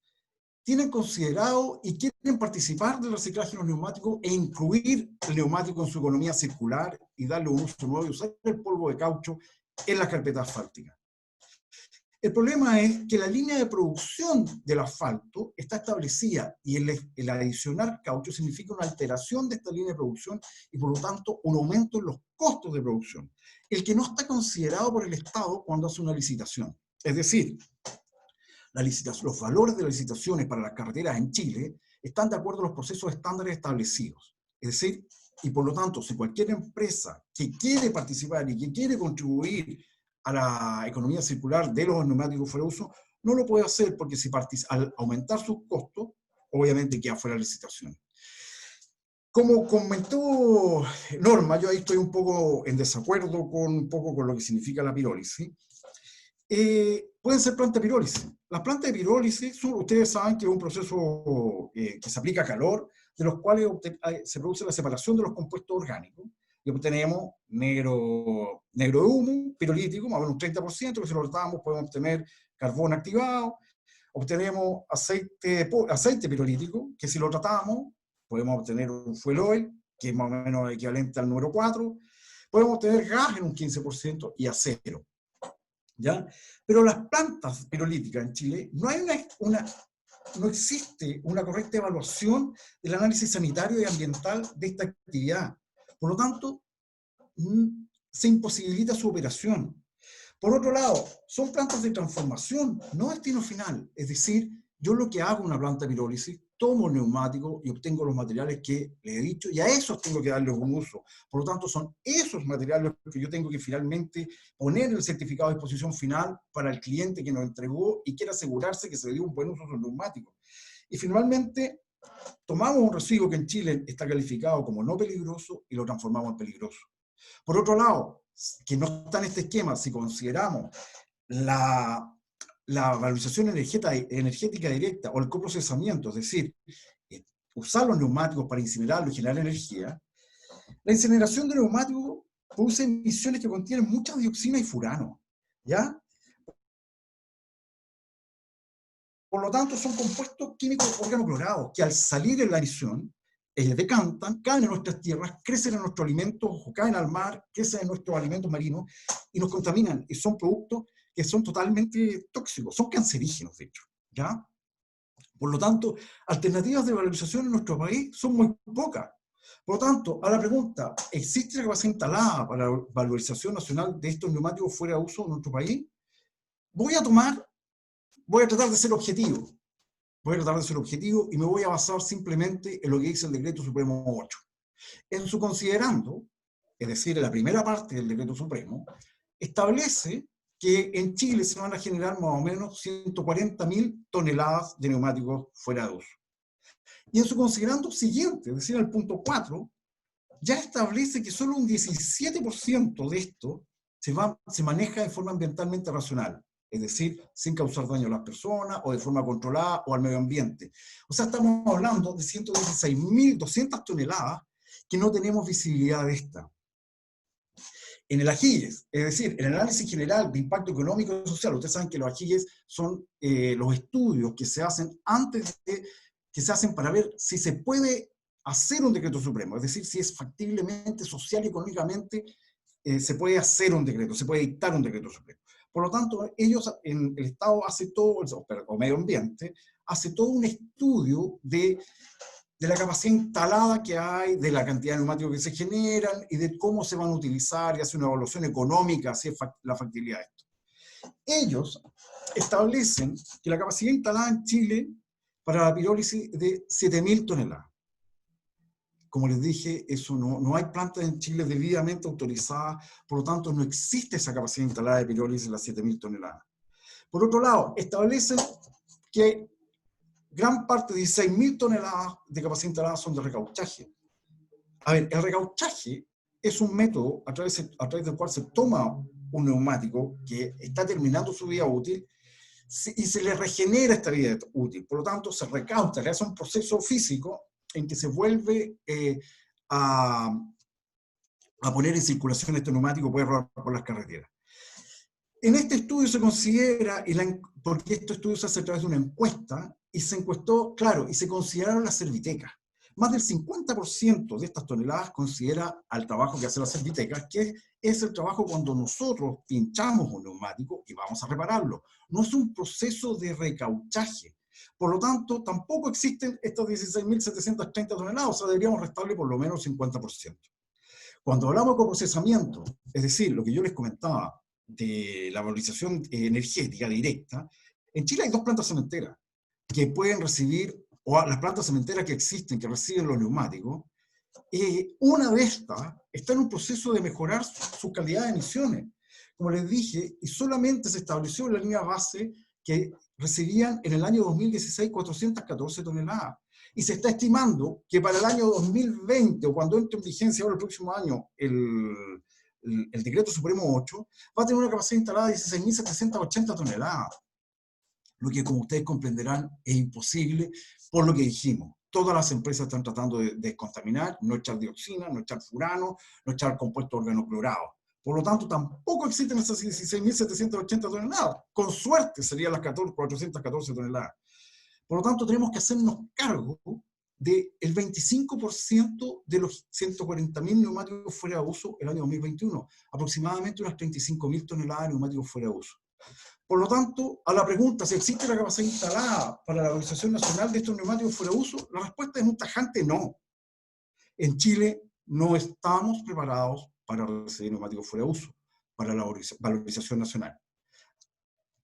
tienen considerado y quieren participar del reciclaje de los neumáticos e incluir el neumático en su economía circular y darle un uso nuevo y usar el polvo de caucho en las carpetas asfálticas. El problema es que la línea de producción del asfalto está establecida y el adicionar caucho significa una alteración de esta línea de producción y por lo tanto un aumento en los costos de producción, el que no está considerado por el Estado cuando hace una licitación. Es decir, los valores de las licitaciones para las carreteras en Chile están de acuerdo a los procesos estándares establecidos. Es decir, y por lo tanto, si cualquier empresa que quiere participar y que quiere contribuir a la economía circular de los neumáticos fuera de uso, no lo puede hacer porque al aumentar sus costos, obviamente queda fuera de licitación. Como comentó Norma, yo ahí estoy un poco en desacuerdo con lo que significa la pirólisis. Pueden ser plantas de pirólisis. Las plantas de pirólisis, ustedes saben que es un proceso que se aplica a calor, de los cuales se produce la separación de los compuestos orgánicos, y obtenemos negro de humo, pirolítico, más o menos un 30%, que si lo tratamos podemos obtener carbón activado, obtenemos aceite pirolítico, que si lo tratamos podemos obtener un fuel oil, que es más o menos equivalente al número 4, podemos obtener gas en un 15% y acero, ¿ya? Pero las plantas pirolíticas en Chile, no existe una correcta evaluación del análisis sanitario y ambiental de esta actividad. Por lo tanto, se imposibilita su operación. Por otro lado, son plantas de transformación, no destino final. Es decir, yo lo que hago en una planta de pirólisis, tomo el neumático y obtengo los materiales que les he dicho, y a esos tengo que darles un uso. Por lo tanto, son esos materiales que yo tengo que finalmente poner en el certificado de disposición final para el cliente que nos entregó y quiere asegurarse que se le dio un buen uso a los neumáticos. Y finalmente, tomamos un residuo que en Chile está calificado como no peligroso y lo transformamos en peligroso. Por otro lado, que no está en este esquema, si consideramos la valorización energética directa o el coprocesamiento, es decir, usar los neumáticos para incinerarlos y generar energía, la incineración de neumáticos produce emisiones que contienen mucha dioxina y furano, ¿ya? Por lo tanto, son compuestos químicos organoclorados que al salir en la emisión, decantan, caen en nuestras tierras, crecen en nuestros alimentos, o caen al mar, crecen en nuestros alimentos marinos y nos contaminan. Y son productos que son totalmente tóxicos, son cancerígenos, de hecho, ¿ya? Por lo tanto, alternativas de valorización en nuestro país son muy pocas. Por lo tanto, a la pregunta, ¿existe la capacidad instalada para la valorización nacional de estos neumáticos fuera de uso en nuestro país? Voy a tratar de ser objetivo. Voy a tratar de ser objetivo y me voy a basar simplemente en lo que dice el Decreto Supremo 8. En su considerando, es decir, en la primera parte del Decreto Supremo, establece que en Chile se van a generar más o menos 140.000 toneladas de neumáticos fuera de uso. Y en su considerando siguiente, es decir, el punto 4, ya establece que solo un 17% de esto se maneja de forma ambientalmente racional. Es decir, sin causar daño a las personas o de forma controlada o al medio ambiente. O sea, estamos hablando de 116.200 toneladas que no tenemos visibilidad de esta. En el AGIES, es decir, en el análisis general de impacto económico y social, ustedes saben que los AGIES son los estudios que se hacen para ver si se puede hacer un decreto supremo, es decir, si es factiblemente, social y económicamente, se puede hacer un decreto, se puede dictar un decreto supremo. Por lo tanto, ellos, en el Estado hace todo, o medio ambiente, hace todo un estudio de la capacidad instalada que hay, de la cantidad de neumáticos que se generan y de cómo se van a utilizar y hace una evaluación económica hacia la factibilidad de esto. Ellos establecen que la capacidad instalada en Chile para la pirólisis es de 7.000 toneladas. Como les dije, eso no hay plantas en Chile debidamente autorizadas, por lo tanto no existe esa capacidad instalada de pirólisis de las 7.000 toneladas. Por otro lado, establecen que gran parte de 16.000 toneladas de capacidad instalada son de recauchaje. A ver, el recauchaje es un método a través del cual se toma un neumático que está terminando su vida útil y se le regenera esta vida útil. Por lo tanto, se recaucha, le hace un proceso físico en que se vuelve a poner en circulación este neumático, puede rodar por las carreteras. En este estudio se considera, porque este estudio se hace a través de una encuesta, y se encuestó, claro, y se consideraron las servitecas. Más del 50% de estas toneladas considera al trabajo que hace las servitecas, que es el trabajo cuando nosotros pinchamos un neumático y vamos a repararlo. No es un proceso de recauchaje. Por lo tanto, tampoco existen estas 16.730 toneladas, o sea, deberíamos restarle por lo menos 50%. Cuando hablamos de coprocesamiento, es decir, lo que yo les comentaba de la valorización energética directa, en Chile hay 2 plantas cementeras que pueden recibir, o las plantas cementeras que existen, que reciben los neumáticos, una de estas está en un proceso de mejorar su calidad de emisiones. Como les dije, y solamente se estableció en la línea base que recibían en el año 2016 414 toneladas. Y se está estimando que para el año 2020, o cuando entre en vigencia ahora el próximo año, el Decreto Supremo 8, va a tener una capacidad instalada de 16.780 toneladas. Lo que, como ustedes comprenderán, es imposible por lo que dijimos. Todas las empresas están tratando de descontaminar, no echar dioxina, no echar furano, no echar compuestos organoclorados. Por lo tanto, tampoco existen esas 16.780 toneladas. Con suerte serían las 414 toneladas. Por lo tanto, tenemos que hacernos cargo del 25% de los 140.000 neumáticos fuera de uso el año 2021, aproximadamente unas 35.000 toneladas de neumáticos fuera de uso. Por lo tanto, a la pregunta si existe la capacidad instalada para la valorización nacional de estos neumáticos fuera de uso, la respuesta es un tajante no. En Chile no estamos preparados para recibir neumáticos fuera de uso, para la valorización nacional.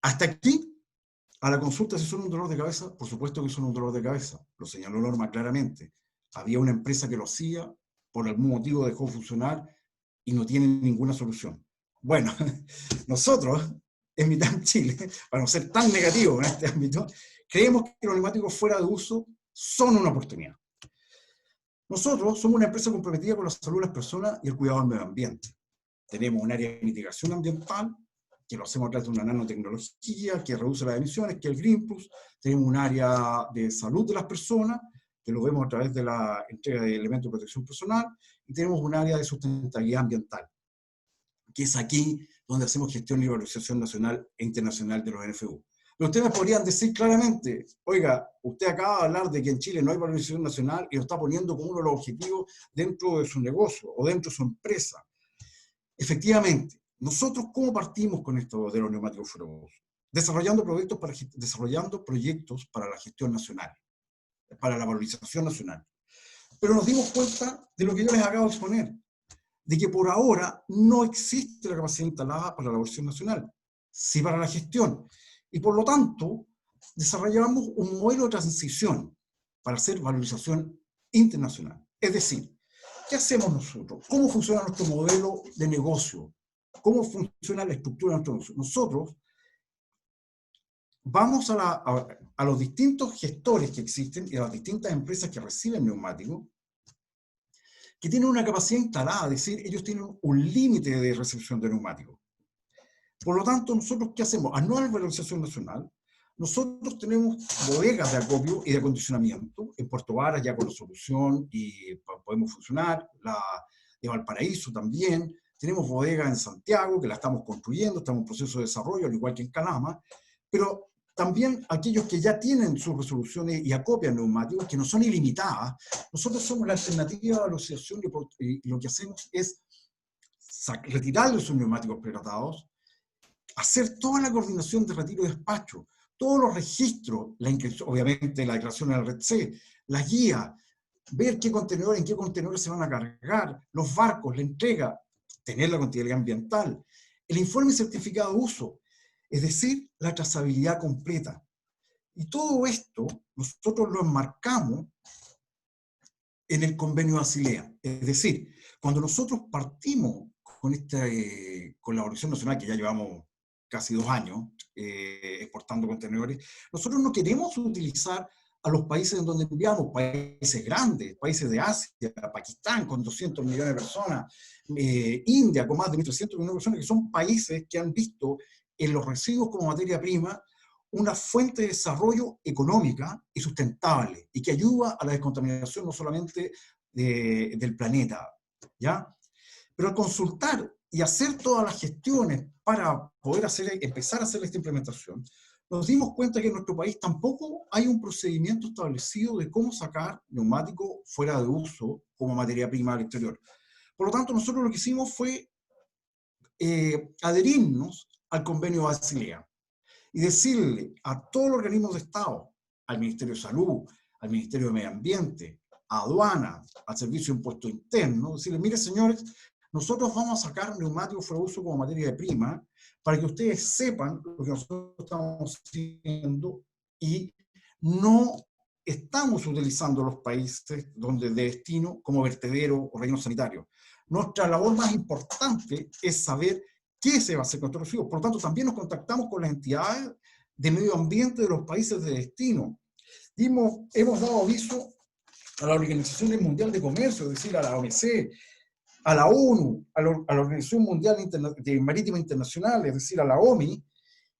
Hasta aquí, a la consulta si son un dolor de cabeza, por supuesto que son un dolor de cabeza, lo señaló Norma claramente. Había una empresa que lo hacía, por algún motivo dejó de funcionar y no tiene ninguna solución. Bueno, nosotros, en Mitam Chile, para no ser tan negativos en este ámbito, creemos que los neumáticos fuera de uso son una oportunidad. Nosotros somos una empresa comprometida con la salud de las personas y el cuidado del medio ambiente. Tenemos un área de mitigación ambiental, que lo hacemos a través de una nanotecnología que reduce las emisiones, que es el Green Plus. Tenemos un área de salud de las personas, que lo vemos a través de la entrega de elementos de protección personal, y tenemos un área de sustentabilidad ambiental, que es aquí donde hacemos gestión y valorización nacional e internacional de los NFU. Pero ustedes me podrían decir claramente, oiga, usted acaba de hablar de que en Chile no hay valorización nacional y lo está poniendo como uno de los objetivos dentro de su negocio o dentro de su empresa. Efectivamente, nosotros ¿cómo partimos con esto de los neumáticos fuera de uso? Desarrollando proyectos para la gestión nacional, para la valorización nacional. Pero nos dimos cuenta de lo que yo les acabo de exponer, de que por ahora no existe la capacidad instalada para la valorización nacional, sí para la gestión. Y por lo tanto, desarrollamos un modelo de transición para hacer valorización internacional. Es decir, ¿qué hacemos nosotros? ¿Cómo funciona nuestro modelo de negocio? ¿Cómo funciona la estructura de nuestro negocio? Nosotros vamos a los distintos gestores que existen y a las distintas empresas que reciben neumáticos, que tienen una capacidad instalada, es decir, ellos tienen un límite de recepción de neumáticos. Por lo tanto, nosotros, ¿qué hacemos? Al no haber valorización nacional, nosotros tenemos bodegas de acopio y de acondicionamiento. En Puerto Varas ya con la solución y podemos funcionar, la de Valparaíso también. Tenemos bodegas en Santiago que la estamos construyendo, estamos en proceso de desarrollo, al igual que en Calama. Pero también aquellos que ya tienen sus resoluciones y acopian neumáticos, que no son ilimitadas, nosotros somos la alternativa de valorización y lo que hacemos es retirarle sus neumáticos preratados, hacer toda la coordinación de retiro y despacho, todos los registros, obviamente la declaración en la red C, la guía, ver en qué contenedores se van a cargar, los barcos, la entrega, tener la contabilidad ambiental, el informe y certificado de uso, es decir, la trazabilidad completa. Y todo esto nosotros lo enmarcamos en el convenio de Basilea. Es decir, cuando nosotros partimos con la valorización nacional, que ya llevamos casi 2 años exportando contenedores, nosotros no queremos utilizar a los países en donde enviamos, países grandes, países de Asia, Pakistán con 200 millones de personas, India con más de 1.300 millones de personas, que son países que han visto en los residuos como materia prima una fuente de desarrollo económica y sustentable, y que ayuda a la descontaminación no solamente del planeta, ¿ya? Pero al consultar y hacer todas las gestiones para poder empezar a hacer esta implementación, nos dimos cuenta que en nuestro país tampoco hay un procedimiento establecido de cómo sacar neumáticos fuera de uso como materia prima al exterior. Por lo tanto, nosotros lo que hicimos fue adherirnos al convenio Basilea y decirle a todos los organismos de Estado, al Ministerio de Salud, al Ministerio de Medio Ambiente, a Aduana, al Servicio de Impuesto Interno, decirle, mire señores, nosotros vamos a sacar neumáticos fuera de uso como materia de prima para que ustedes sepan lo que nosotros estamos haciendo y no estamos utilizando los países donde de destino como vertedero o relleno sanitario. Nuestra labor más importante es saber qué se va a hacer con estos residuos. Por lo tanto, también nos contactamos con las entidades de medio ambiente de los países de destino. Hemos dado aviso a la Organización Mundial de Comercio, es decir, a la OMC, a la ONU, a la Organización Mundial Marítima Internacional, es decir, a la OMI,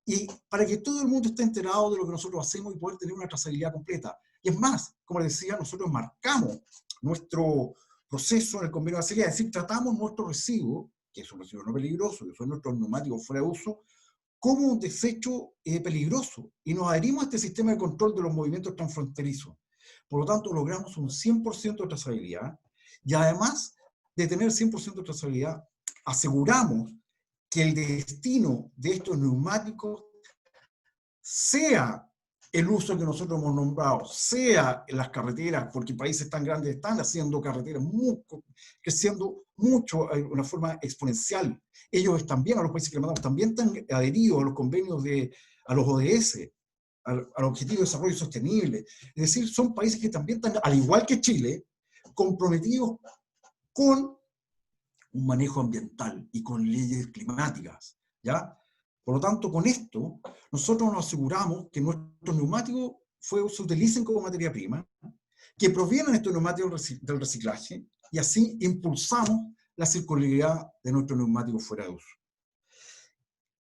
y para que todo el mundo esté enterado de lo que nosotros hacemos y poder tener una trazabilidad completa. Y es más, como les decía, nosotros marcamos nuestro proceso en el convenio de Basilea, es decir, tratamos nuestro residuo, que es un residuo no peligroso, que son nuestros neumáticos fuera de uso, como un desecho peligroso, y nos adherimos a este sistema de control de los movimientos transfronterizos. Por lo tanto, logramos un 100% de trazabilidad y además de tener 100% de trazabilidad, aseguramos que el destino de estos neumáticos sea el uso que nosotros hemos nombrado, sea en las carreteras, porque países tan grandes están haciendo carreteras creciendo mucho de una forma exponencial. Ellos también, a los países que le mandamos, también están adheridos a los convenios a los ODS, al Objetivo de Desarrollo Sostenible. Es decir, son países que también están, al igual que Chile, comprometidos con un manejo ambiental y con leyes climáticas, ¿ya? Por lo tanto, con esto, nosotros nos aseguramos que nuestros neumáticos se utilicen como materia prima, que provienen estos neumáticos del reciclaje, y así impulsamos la circularidad de nuestros neumáticos fuera de uso.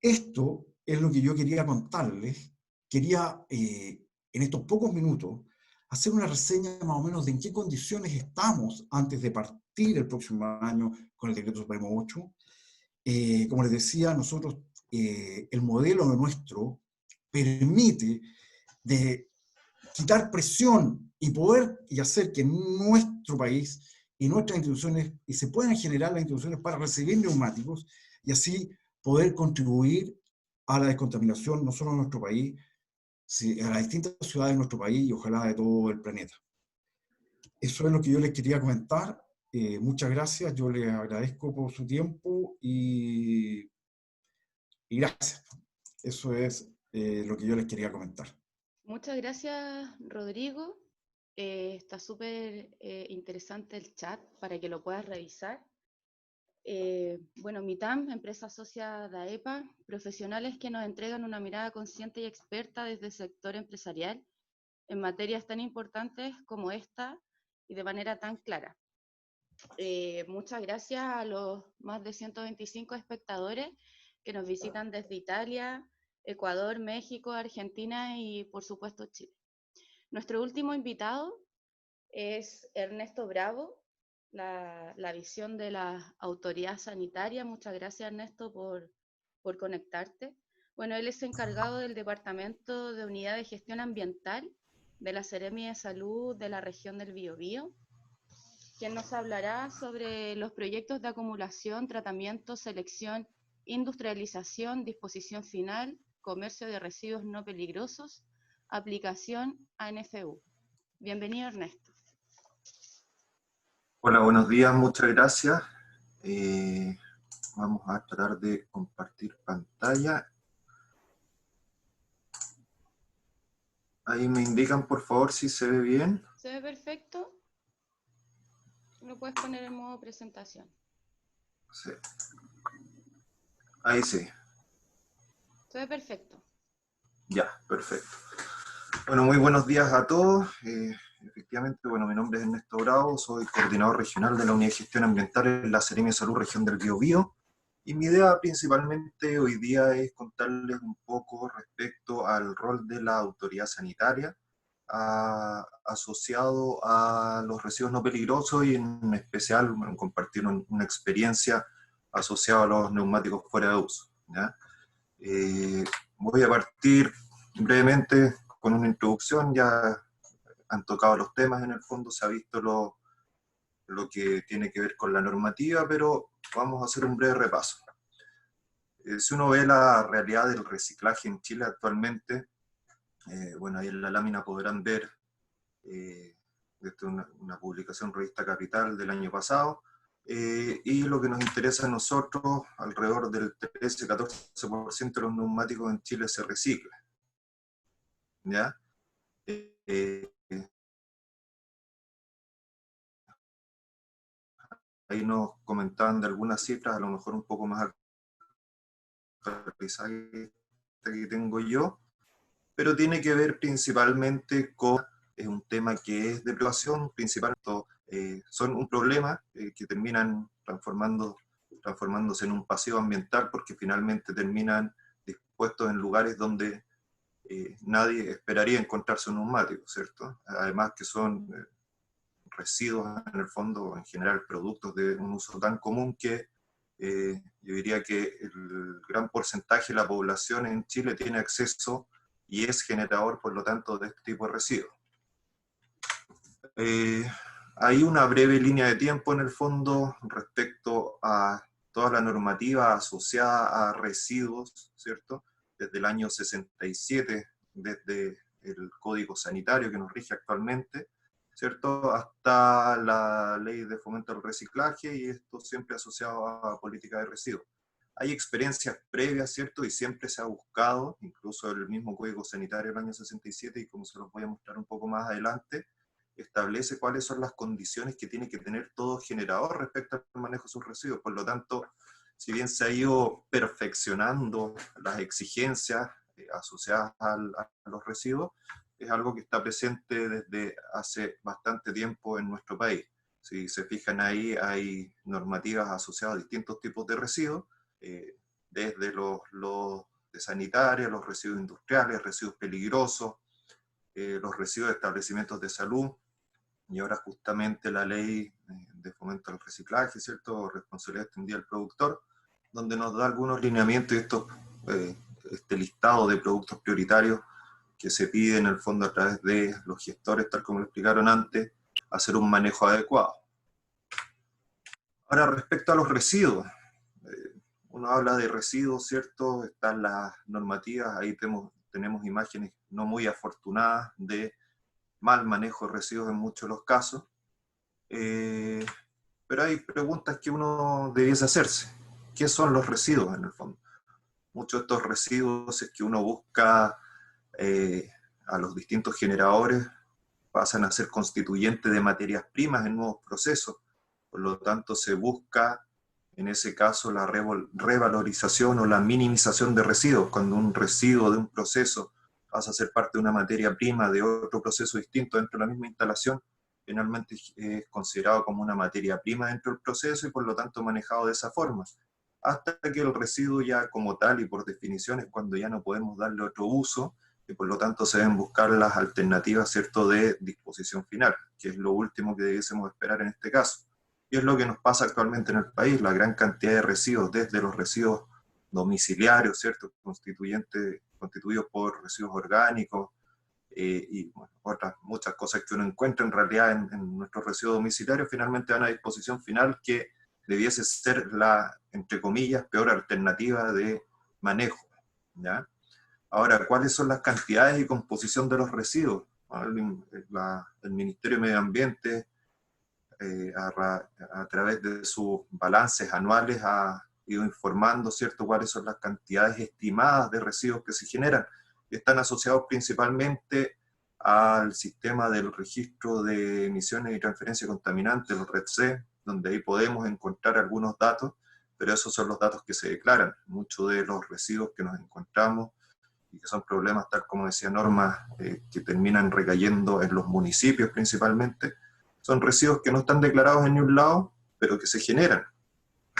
Esto es lo que yo quería contarles. Quería, en estos pocos minutos, hacer una reseña más o menos de en qué condiciones estamos antes de partir el próximo año con el Decreto Supremo 8. Como les decía, nosotros, el modelo nuestro permite de quitar presión y poder y hacer que nuestro país y nuestras instituciones, y se puedan generar las instituciones para recibir neumáticos y así poder contribuir a la descontaminación no solo de nuestro país, a las distintas ciudades de nuestro país y ojalá de todo el planeta. Eso es lo que yo les quería comentar. Muchas gracias, yo les agradezco por su tiempo y gracias. Eso es lo que yo les quería comentar. Muchas gracias, Rodrigo. Está súper interesante el chat para que lo puedas revisar. Bueno, MITAM, empresa socia de AEPA, profesionales que nos entregan una mirada consciente y experta desde el sector empresarial en materias tan importantes como esta y de manera tan clara. Muchas gracias a los más de 125 espectadores que nos visitan desde Italia, Ecuador, México, Argentina y por supuesto Chile. Nuestro último invitado es Ernesto Bravo, la visión de la autoridad sanitaria. Muchas gracias, Ernesto, por conectarte. Bueno, él es encargado del Departamento de Unidad de Gestión Ambiental de la Seremi de Salud de la región del Biobío, quien nos hablará sobre los proyectos de acumulación, tratamiento, selección, industrialización, disposición final, comercio de residuos no peligrosos, aplicación a NFU. Bienvenido, Ernesto. Hola, buenos días, muchas gracias. Vamos a tratar de compartir pantalla. Ahí me indican, por favor, si se ve bien. ¿Se ve perfecto? Lo puedes poner en modo presentación. Sí. Ahí sí. Se ve perfecto. Ya, perfecto. Bueno, muy buenos días a todos. Efectivamente, bueno, mi nombre es Ernesto Bravo, soy coordinador regional de la Unidad de Gestión Ambiental en la Seremi de Salud Región del Biobío. Y mi idea principalmente hoy día es contarles un poco respecto al rol de la autoridad sanitaria asociado a los residuos no peligrosos y en especial compartir una experiencia asociada a los neumáticos fuera de uso, ¿ya? Voy a partir brevemente con una introducción. Ya han tocado los temas en el fondo, se ha visto lo que tiene que ver con la normativa, pero vamos a hacer un breve repaso. Si uno ve la realidad del reciclaje en Chile actualmente, bueno, ahí en la lámina podrán ver una publicación Revista Capital del año pasado, y lo que nos interesa a nosotros, alrededor del 13-14% de los neumáticos en Chile se reciclan, ¿ya? Ahí nos comentaban de algunas cifras, a lo mejor un poco más actualizadas que tengo yo, pero tiene que ver principalmente con un tema que es de preocupación, principalmente son un problema que terminan transformándose en un pasivo ambiental, porque finalmente terminan dispuestos en lugares donde nadie esperaría encontrarse un neumático, ¿cierto? Además que son residuos en el fondo, en general productos de un uso tan común que yo diría que el gran porcentaje de la población en Chile tiene acceso y es generador, por lo tanto, de este tipo de residuos. Hay una breve línea de tiempo en el fondo respecto a toda la normativa asociada a residuos, ¿cierto? Desde el año 67, desde el Código Sanitario que nos rige actualmente, ¿cierto? Hasta la Ley de Fomento al Reciclaje, y esto siempre asociado a política de residuos. Hay experiencias previas, ¿cierto? Y siempre se ha buscado, incluso el mismo Código Sanitario del año 67, y como se los voy a mostrar un poco más adelante, establece cuáles son las condiciones que tiene que tener todo generador respecto al manejo de sus residuos. Por lo tanto, si bien se ha ido perfeccionando las exigencias asociadas a los residuos, es algo que está presente desde hace bastante tiempo en nuestro país. Si se fijan ahí, hay normativas asociadas a distintos tipos de residuos, desde los de sanitaria, los residuos industriales, residuos peligrosos, los residuos de establecimientos de salud, y ahora justamente la ley de fomento al reciclaje, ¿cierto? Responsabilidad extendida del productor, donde nos da algunos lineamientos y este listado de productos prioritarios que se pide en el fondo a través de los gestores, tal como lo explicaron antes, hacer un manejo adecuado. Ahora, respecto a los residuos, uno habla de residuos, ¿cierto? Están las normativas, ahí tenemos imágenes no muy afortunadas de mal manejo de residuos en muchos de los casos, pero hay preguntas que uno debiese hacerse. ¿Qué son los residuos en el fondo? Muchos de estos residuos, es que uno busca a los distintos generadores, pasan a ser constituyentes de materias primas en nuevos procesos. Por lo tanto, se busca, en ese caso, la revalorización o la minimización de residuos. Cuando un residuo de un proceso pasa a ser parte de una materia prima de otro proceso distinto dentro de la misma instalación, finalmente es considerado como una materia prima dentro del proceso y por lo tanto manejado de esa forma. Hasta que el residuo ya como tal y por definición es cuando ya no podemos darle otro uso y por lo tanto se deben buscar las alternativas, ¿cierto?, de disposición final, que es lo último que debiésemos esperar en este caso. Y es lo que nos pasa actualmente en el país, la gran cantidad de residuos, desde los residuos domiciliarios, ¿cierto?, constituidos por residuos orgánicos, y bueno, otras muchas cosas que uno encuentra en realidad en nuestros residuos domiciliarios, finalmente van a disposición final, que debiese ser la, entre comillas, peor alternativa de manejo, ¿ya? Ahora, ¿cuáles son las cantidades y composición de los residuos? El Ministerio de Medio Ambiente, a través de sus balances anuales, ha ido informando, ¿cierto?, cuáles son las cantidades estimadas de residuos que se generan, y están asociados principalmente al sistema del registro de emisiones y transferencia de contaminantes, el REDC, donde ahí podemos encontrar algunos datos, pero esos son los datos que se declaran. Muchos de los residuos que nos encontramos, y que son problemas, tal como decía Norma, que terminan recayendo en los municipios principalmente, son residuos que no están declarados en ningún lado, pero que se generan,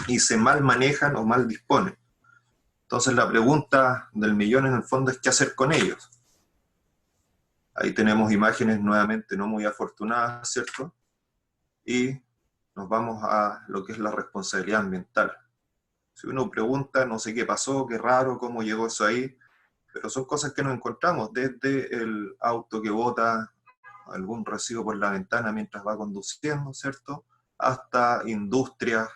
y se mal manejan o mal disponen. Entonces la pregunta del millón en el fondo es ¿qué hacer con ellos? Ahí tenemos imágenes nuevamente no muy afortunadas, ¿cierto? Y nos vamos a lo que es la responsabilidad ambiental. Si uno pregunta, no sé qué pasó, qué raro, cómo llegó eso ahí, pero son cosas que nos encontramos, desde el auto que bota algún residuo por la ventana mientras va conduciendo, ¿cierto?, hasta industrias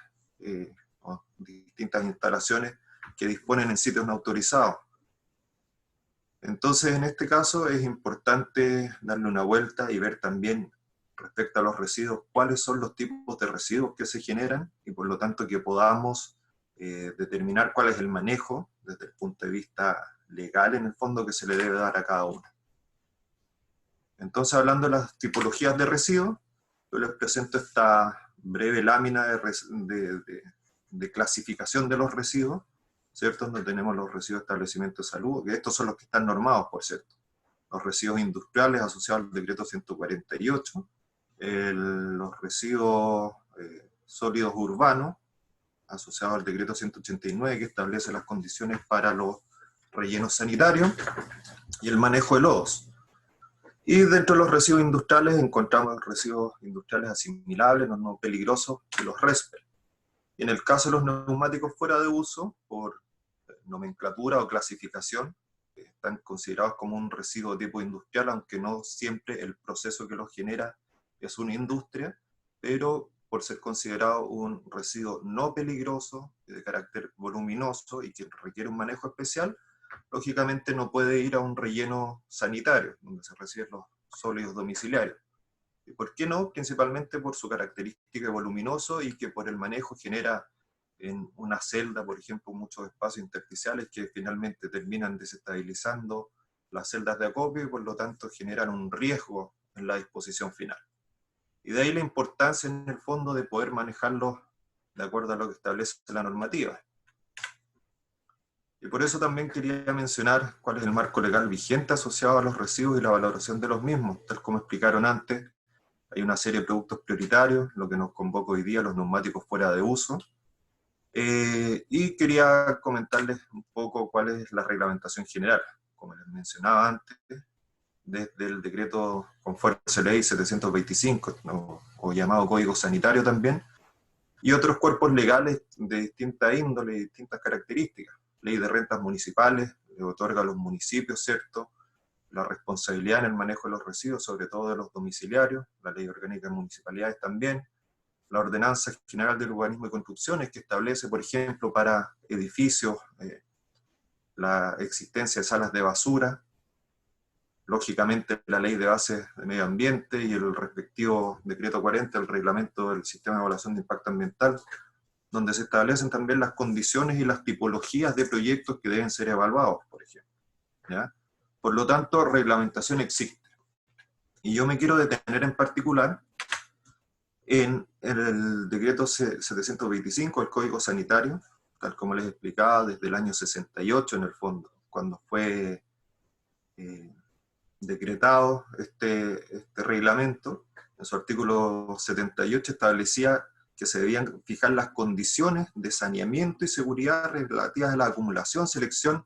o distintas instalaciones que disponen en sitios no autorizados. Entonces, en este caso es importante darle una vuelta y ver también respecto a los residuos, cuáles son los tipos de residuos que se generan y por lo tanto que podamos determinar cuál es el manejo desde el punto de vista legal en el fondo que se le debe dar a cada uno. Entonces, hablando de las tipologías de residuos, yo les presento esta breve lámina de clasificación de los residuos, ¿cierto? Donde tenemos los residuos de establecimiento de salud, que estos son los que están normados, por cierto. Los residuos industriales asociados al decreto 148, los residuos sólidos urbanos asociados al decreto 189, que establece las condiciones para los rellenos sanitarios, y el manejo de lodos. Y dentro de los residuos industriales encontramos residuos industriales asimilables, los no peligrosos, y los RESPER. Y en el caso de los neumáticos fuera de uso, por nomenclatura o clasificación, están considerados como un residuo de tipo industrial, aunque no siempre el proceso que los genera es una industria, pero por ser considerado un residuo no peligroso, de carácter voluminoso y que requiere un manejo especial, lógicamente no puede ir a un relleno sanitario, donde se reciben los sólidos domiciliarios. ¿Y por qué no? Principalmente por su característica de voluminoso y que por el manejo genera en una celda, por ejemplo, muchos espacios intersticiales que finalmente terminan desestabilizando las celdas de acopio y por lo tanto generan un riesgo en la disposición final. Y de ahí la importancia en el fondo de poder manejarlos de acuerdo a lo que establece la normativa. Y por eso también quería mencionar cuál es el marco legal vigente asociado a los residuos y la valoración de los mismos. Tal como explicaron antes, hay una serie de productos prioritarios, lo que nos convoca hoy día, los neumáticos fuera de uso. Y quería comentarles un poco cuál es la reglamentación general. Como les mencionaba antes, desde el decreto con fuerza de ley 725, o llamado Código Sanitario también, y otros cuerpos legales de distinta índole y distintas características. Ley de rentas municipales, le otorga a los municipios, ¿cierto?, la responsabilidad en el manejo de los residuos, sobre todo de los domiciliarios, la Ley Orgánica de Municipalidades también, la Ordenanza General del Urbanismo y Construcciones, que establece, por ejemplo, para edificios la existencia de salas de basura, lógicamente la Ley de Bases de Medio Ambiente y el respectivo Decreto 40, el Reglamento del Sistema de Evaluación de Impacto Ambiental, donde se establecen también las condiciones y las tipologías de proyectos que deben ser evaluados, por ejemplo, ¿ya? Por lo tanto, reglamentación existe. Y yo me quiero detener en particular en el decreto 725, el Código Sanitario, tal como les explicaba, desde el año 68 en el fondo, cuando fue decretado este reglamento. En su artículo 78 establecía que se debían fijar las condiciones de saneamiento y seguridad relativas a la acumulación, selección,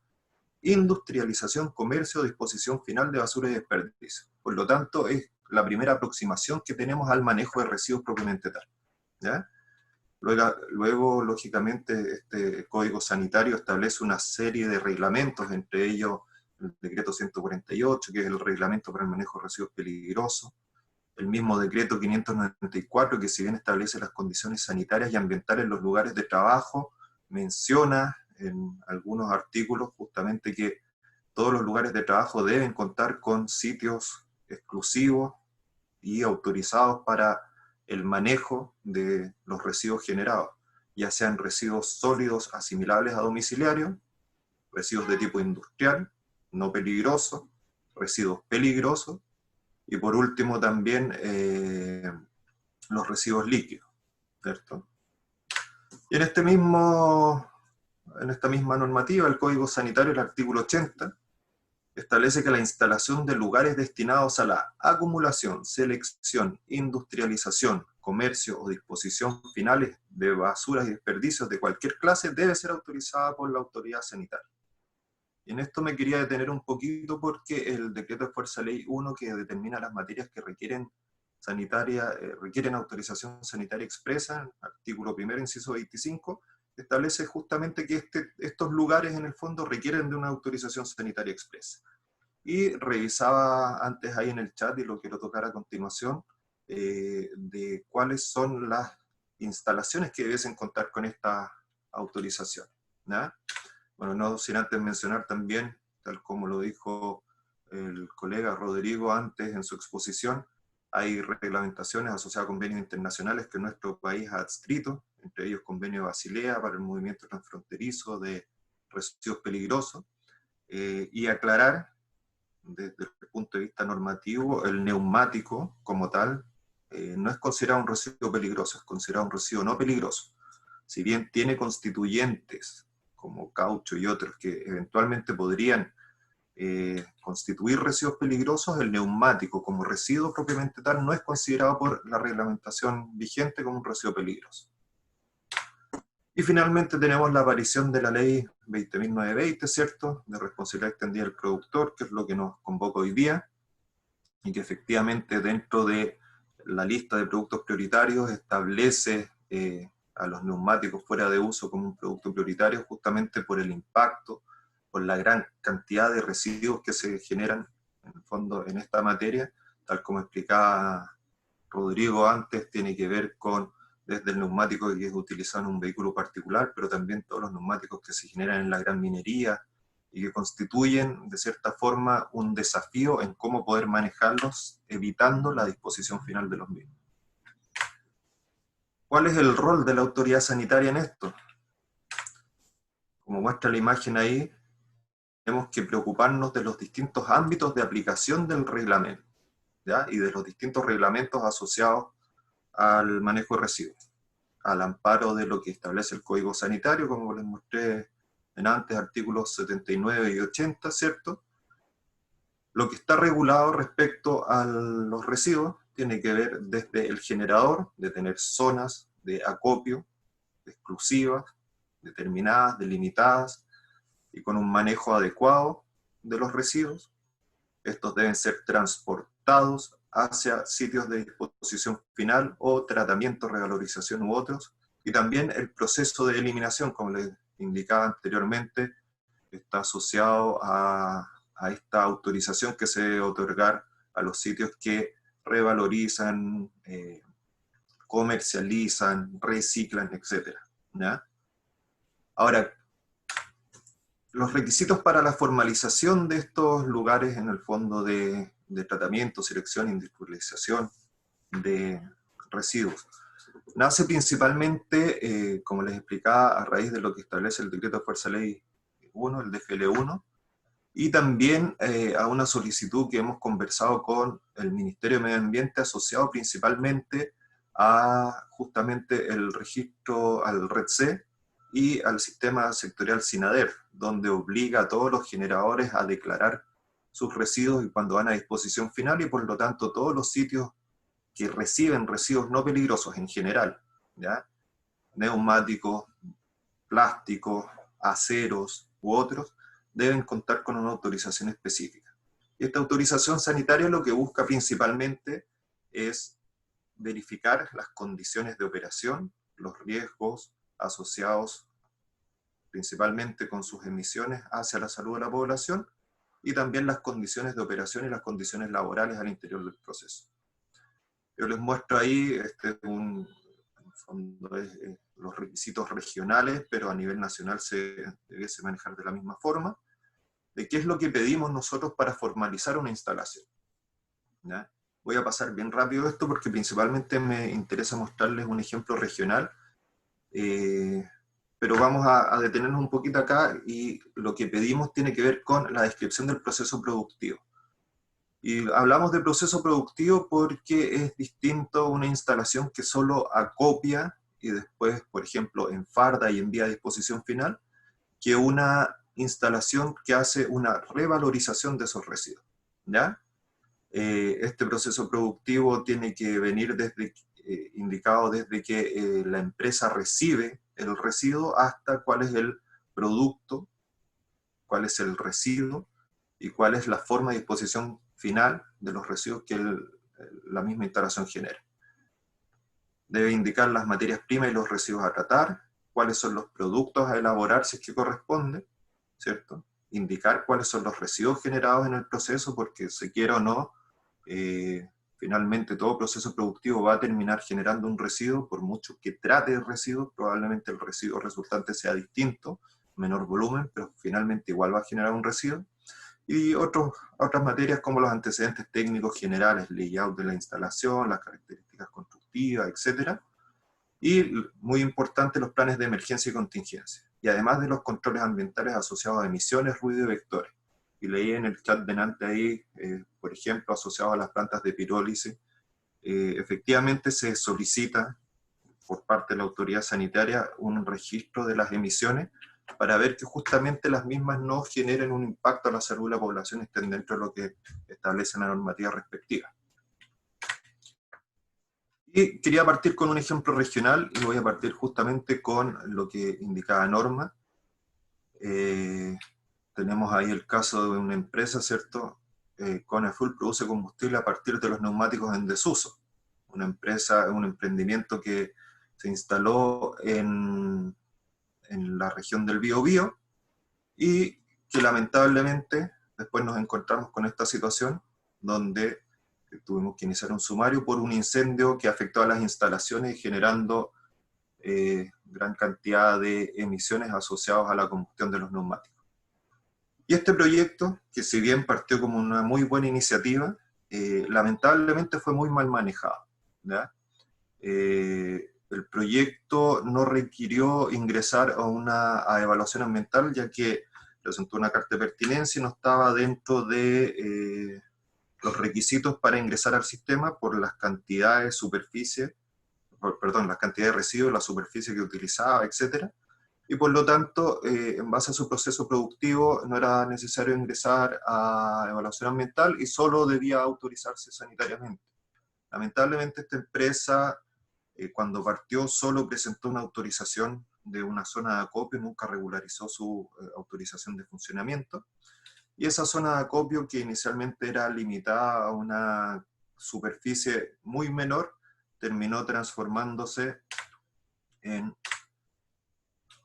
industrialización, comercio, disposición final de basura y desperdicio. Por lo tanto, es la primera aproximación que tenemos al manejo de residuos propiamente tal, ¿ya? Luego, lógicamente, este Código Sanitario establece una serie de reglamentos, entre ellos el decreto 148, que es el reglamento para el manejo de residuos peligrosos, el mismo decreto 594, que si bien establece las condiciones sanitarias y ambientales en los lugares de trabajo, menciona en algunos artículos justamente que todos los lugares de trabajo deben contar con sitios exclusivos y autorizados para el manejo de los residuos generados, ya sean residuos sólidos asimilables a domiciliario, residuos de tipo industrial, no peligrosos, residuos peligrosos, y por último también los residuos líquidos, ¿cierto? Y en esta misma normativa, el Código Sanitario, el artículo 80, establece que la instalación de lugares destinados a la acumulación, selección, industrialización, comercio o disposición finales de basuras y desperdicios de cualquier clase debe ser autorizada por la autoridad sanitaria. Y en esto me quería detener un poquito porque el decreto de fuerza ley 1, que determina las materias que requieren autorización sanitaria expresa, artículo 1, inciso 25, establece justamente que estos lugares en el fondo requieren de una autorización sanitaria expresa. Y revisaba antes ahí en el chat, y lo quiero tocar a continuación, de cuáles son las instalaciones que debiesen contar con esta autorización, ¿no? Bueno, no sin antes mencionar también, tal como lo dijo el colega Rodrigo antes en su exposición, hay reglamentaciones asociadas a convenios internacionales que nuestro país ha adscrito, entre ellos convenio de Basilea para el movimiento transfronterizo de residuos peligrosos, y aclarar desde el punto de vista normativo, el neumático como tal no es considerado un residuo peligroso, es considerado un residuo no peligroso. Si bien tiene constituyentes como caucho y otros que eventualmente podrían constituir residuos peligrosos, el neumático como residuo propiamente tal no es considerado por la reglamentación vigente como un residuo peligroso. Y finalmente tenemos la aparición de la ley 20.920, ¿cierto?, de responsabilidad extendida del productor, que es lo que nos convoca hoy día, y que efectivamente dentro de la lista de productos prioritarios establece a los neumáticos fuera de uso como un producto prioritario, justamente por el impacto, por la gran cantidad de residuos que se generan en el fondo en esta materia, tal como explicaba Rodrigo antes tiene que ver con desde el neumático que es utilizado en un vehículo particular, pero también todos los neumáticos que se generan en la gran minería y que constituyen, de cierta forma, un desafío en cómo poder manejarlos, evitando la disposición final de los mismos. ¿Cuál es el rol de la autoridad sanitaria en esto? Como muestra la imagen ahí, tenemos que preocuparnos de los distintos ámbitos de aplicación del reglamento, ¿ya? Y de los distintos reglamentos asociados al manejo de residuos, al amparo de lo que establece el Código Sanitario, como les mostré en antes, artículos 79 y 80, ¿cierto? Lo que está regulado respecto a los residuos tiene que ver desde el generador, de tener zonas de acopio exclusivas, determinadas, delimitadas, y con un manejo adecuado de los residuos. Estos deben ser transportados hacia sitios de disposición final o tratamiento, revalorización u otros, y también el proceso de eliminación, como les indicaba anteriormente, está asociado a esta autorización que se debe otorgar a los sitios que revalorizan, comercializan, reciclan, etc. ¿Ya? Ahora, los requisitos para la formalización de estos lugares en el fondo de tratamiento, selección, industrialización de residuos, nace principalmente, como les explicaba, a raíz de lo que establece el Decreto de Fuerza Ley 1, el DFL1, y también a una solicitud que hemos conversado con el Ministerio de Medio Ambiente, asociado principalmente a justamente el registro al REDC y al sistema sectorial SINADER, donde obliga a todos los generadores a declarar sus residuos y cuando van a disposición final, y por lo tanto todos los sitios que reciben residuos no peligrosos en general, ¿ya? Neumáticos, plásticos, aceros u otros, deben contar con una autorización específica. Y esta autorización sanitaria lo que busca principalmente es verificar las condiciones de operación, los riesgos asociados principalmente con sus emisiones hacia la salud de la población, y también las condiciones de operación y las condiciones laborales al interior del proceso. Yo les muestro ahí en el fondo los requisitos regionales, pero a nivel nacional se debiese manejar de la misma forma, de qué es lo que pedimos nosotros para formalizar una instalación. ¿Ya? Voy a pasar bien rápido esto porque principalmente me interesa mostrarles un ejemplo regional, pero vamos a detenernos un poquito acá, y lo que pedimos tiene que ver con la descripción del proceso productivo. Y hablamos de proceso productivo porque es distinto una instalación que solo acopia y después, por ejemplo, enfarda y envía a disposición final, que una instalación que hace una revalorización de esos residuos, ¿ya? Este proceso productivo tiene que venir indicado desde que la empresa recibe el residuo hasta cuál es el producto, cuál es el residuo y cuál es la forma de disposición final de los residuos que la misma instalación genera. Debe indicar las materias primas y los residuos a tratar, cuáles son los productos a elaborar si es que corresponde, ¿cierto? Indicar cuáles son los residuos generados en el proceso, porque se quiera o no, finalmente todo proceso productivo va a terminar generando un residuo, por mucho que trate de residuos, probablemente el residuo resultante sea distinto, menor volumen, pero finalmente igual va a generar un residuo. Y otras materias como los antecedentes técnicos generales, layout de la instalación, las características constructivas, etc. Y muy importante, los planes de emergencia y contingencia. Y además de los controles ambientales asociados a emisiones, ruido y vectores. Y leí en el chat delante ahí, por ejemplo, asociado a las plantas de pirólisis, efectivamente se solicita por parte de la autoridad sanitaria un registro de las emisiones para ver que justamente las mismas no generen un impacto a la salud de la población, estén dentro de lo que establece la normativa respectiva. Y quería partir con un ejemplo regional, y voy a partir justamente con lo que indicaba Norma. Tenemos ahí el caso de una empresa, ¿cierto? Conafuel produce combustible a partir de los neumáticos en desuso. Una empresa, un emprendimiento que se instaló en la región del Biobío, y que lamentablemente después nos encontramos con esta situación donde tuvimos que iniciar un sumario por un incendio que afectó a las instalaciones, generando gran cantidad de emisiones asociadas a la combustión de los neumáticos. Y este proyecto, que si bien partió como una muy buena iniciativa, lamentablemente fue muy mal manejado, ¿ya? El proyecto no requirió ingresar a evaluación ambiental, ya que presentó una carta de pertinencia y no estaba dentro de los requisitos para ingresar al sistema por las cantidades de superficie, las cantidades de residuos, la superficie que utilizaba, etc. Y por lo tanto, en base a su proceso productivo, no era necesario ingresar a evaluación ambiental y solo debía autorizarse sanitariamente. Lamentablemente esta empresa, cuando partió, solo presentó una autorización de una zona de acopio, nunca regularizó su autorización de funcionamiento. Y esa zona de acopio, que inicialmente era limitada a una superficie muy menor, terminó transformándose en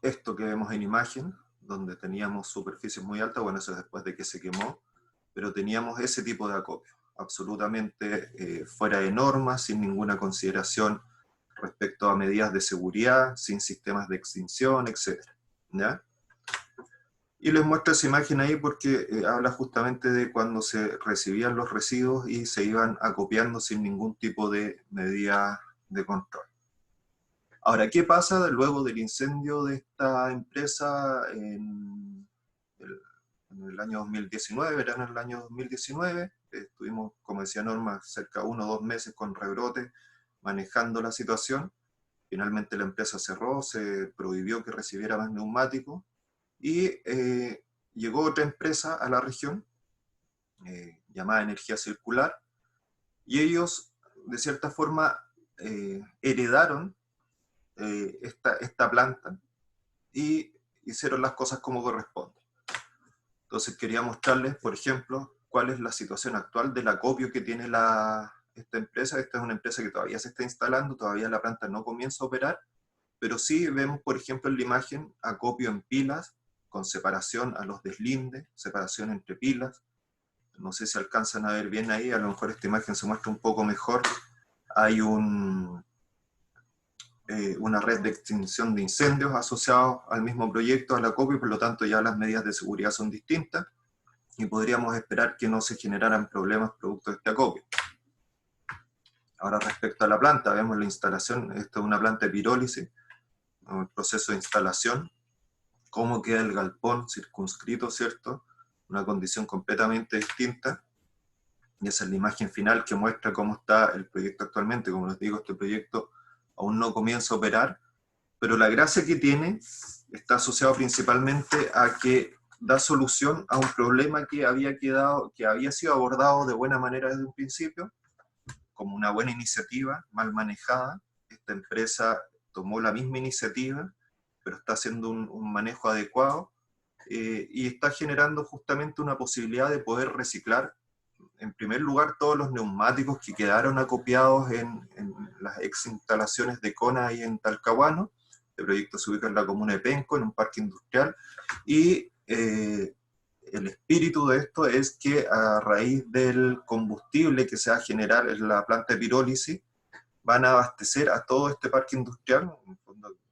esto que vemos en imagen, donde teníamos superficies muy altas, bueno, eso es después de que se quemó, pero teníamos ese tipo de acopio, absolutamente fuera de normas, sin ninguna consideración respecto a medidas de seguridad, sin sistemas de extinción, etc. ¿Ya? Y les muestro esa imagen ahí porque habla justamente de cuando se recibían los residuos y se iban acopiando sin ningún tipo de medida de control. Ahora, ¿qué pasa luego del incendio de esta empresa en el año 2019, verano del año 2019? Estuvimos, como decía Norma, cerca de 1 o 2 meses con rebrote, manejando la situación. Finalmente la empresa cerró, se prohibió que recibiera más neumáticos, y llegó otra empresa a la región, llamada Energía Circular, y ellos, de cierta forma, heredaron esta planta y hicieron las cosas como corresponde. Entonces quería mostrarles, por ejemplo, cuál es la situación actual del acopio que tiene esta empresa. Esta es una empresa que todavía se está instalando, todavía la planta no comienza a operar, pero sí vemos, por ejemplo, en la imagen, acopio en pilas, con separación a los deslindes, separación entre pilas. No sé si alcanzan a ver bien ahí, a lo mejor esta imagen se muestra un poco mejor. Hay una red de extinción de incendios asociados al mismo proyecto, al acopio, por lo tanto ya las medidas de seguridad son distintas, y podríamos esperar que no se generaran problemas producto de este acopio. Ahora, respecto a la planta, vemos la instalación. Esta es una planta de pirólisis, el proceso de instalación, cómo queda el galpón circunscrito, ¿cierto? Una condición completamente distinta. Y esa es la imagen final que muestra cómo está el proyecto actualmente. Como les digo, este proyecto aún no comienza a operar, pero la gracia que tiene está asociado principalmente a que da solución a un problema que había sido abordado de buena manera desde un principio, como una buena iniciativa, mal manejada. Esta empresa tomó la misma iniciativa, pero está haciendo un manejo adecuado, y está generando justamente una posibilidad de poder reciclar, en primer lugar, todos los neumáticos que quedaron acopiados en las ex instalaciones de CONA y en Talcahuano. El proyecto se ubica en la comuna de Penco, en un parque industrial, y el espíritu de esto es que a raíz del combustible que se va a generar en la planta de pirólisis, van a abastecer a todo este parque industrial,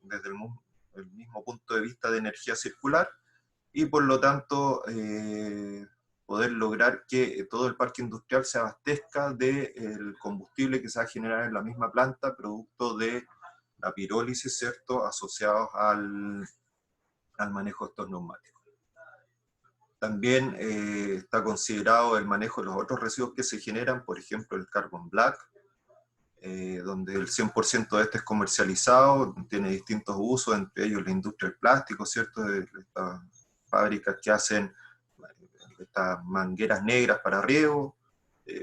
desde el mismo punto de vista de energía circular, y por lo tanto poder lograr que todo el parque industrial se abastezca del combustible que se va a generar en la misma planta, producto de la pirólisis, ¿cierto?, asociados al manejo de estos neumáticos. También está considerado el manejo de los otros residuos que se generan, por ejemplo el carbon black, donde el 100% de este es comercializado, tiene distintos usos, entre ellos la industria del plástico, ¿cierto?, de estas fábricas que hacen estas mangueras negras para riego,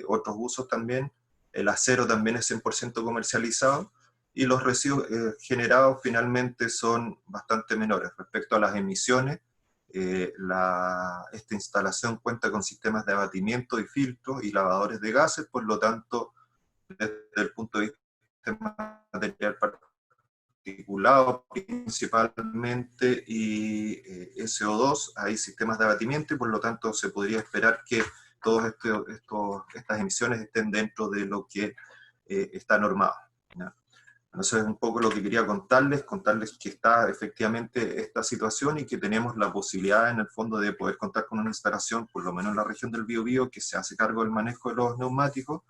otros usos también. El acero también es 100% comercializado, y los residuos generados finalmente son bastante menores. Respecto a las emisiones, esta instalación cuenta con sistemas de abatimiento y filtro y lavadores de gases, por lo tanto, desde el punto de vista material particulado principalmente y SO2, hay sistemas de abatimiento, y por lo tanto se podría esperar que todas estas emisiones estén dentro de lo que está normado, ¿ya? Eso es un poco lo que quería contarles que está efectivamente esta situación y que tenemos la posibilidad en el fondo de poder contar con una instalación, por lo menos en la región del Biobío, que se hace cargo del manejo de los neumáticos.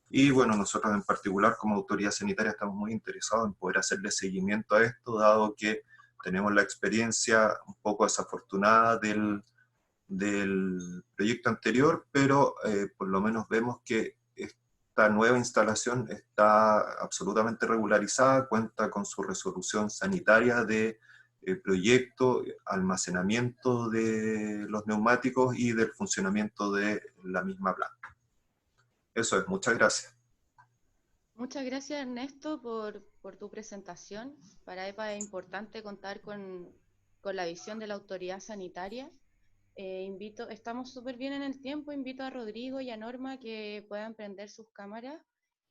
Y bueno, nosotros en particular como autoridad sanitaria estamos muy interesados en poder hacerle seguimiento a esto, dado que tenemos la experiencia un poco desafortunada del proyecto anterior, pero por lo menos vemos que esta nueva instalación está absolutamente regularizada, cuenta con su resolución sanitaria de proyecto, almacenamiento de los neumáticos y del funcionamiento de la misma planta. Eso es, muchas gracias. Muchas gracias, Ernesto, por tu presentación. Para EPA es importante contar con la visión de la autoridad sanitaria. Estamos súper bien en el tiempo, invito a Rodrigo y a Norma que puedan prender sus cámaras.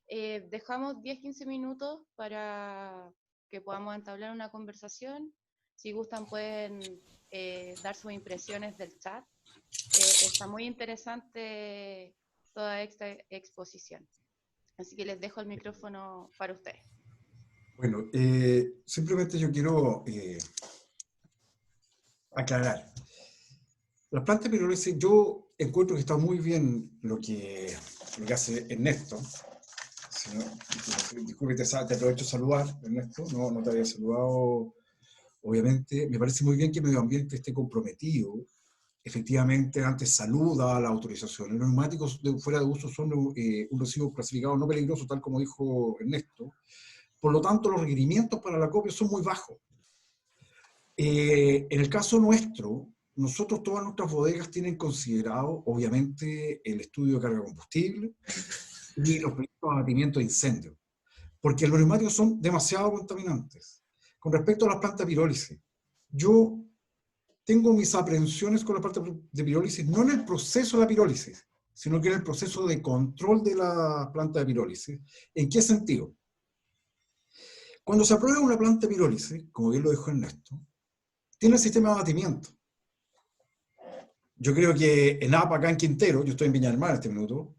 Dejamos 10-15 minutos para que podamos entablar una conversación. Si gustan pueden dar sus impresiones del chat. Está muy interesante toda esta exposición. Así que les dejo el micrófono para ustedes. Bueno, simplemente yo quiero aclarar. La planta de pirólisis, yo encuentro que está muy bien lo que hace Ernesto. Disculpe, te aprovecho de saludar, Ernesto. No te había saludado, obviamente. Me parece muy bien que Medio Ambiente esté comprometido. Efectivamente, antes saluda a la autorización. Los neumáticos fuera de uso son un residuo clasificado no peligroso, tal como dijo Ernesto. Por lo tanto, los requerimientos para la acopio son muy bajos. En el caso nuestro, nosotros todas nuestras bodegas tienen considerado, obviamente, el estudio de carga de combustible y los proyectos de abatimiento de incendios, porque los neumáticos son demasiado contaminantes. Con respecto a las plantas de pirólisis, yo tengo mis aprehensiones con la planta de pirólisis, no en el proceso de la pirólisis, sino que en el proceso de control de la planta de pirólisis. ¿En qué sentido? Cuando se aprueba una planta de pirólisis, como bien lo dijo Ernesto, tiene el sistema de abatimiento. Yo creo que en APA, acá en Quintero, yo estoy en Viña del Mar en este minuto,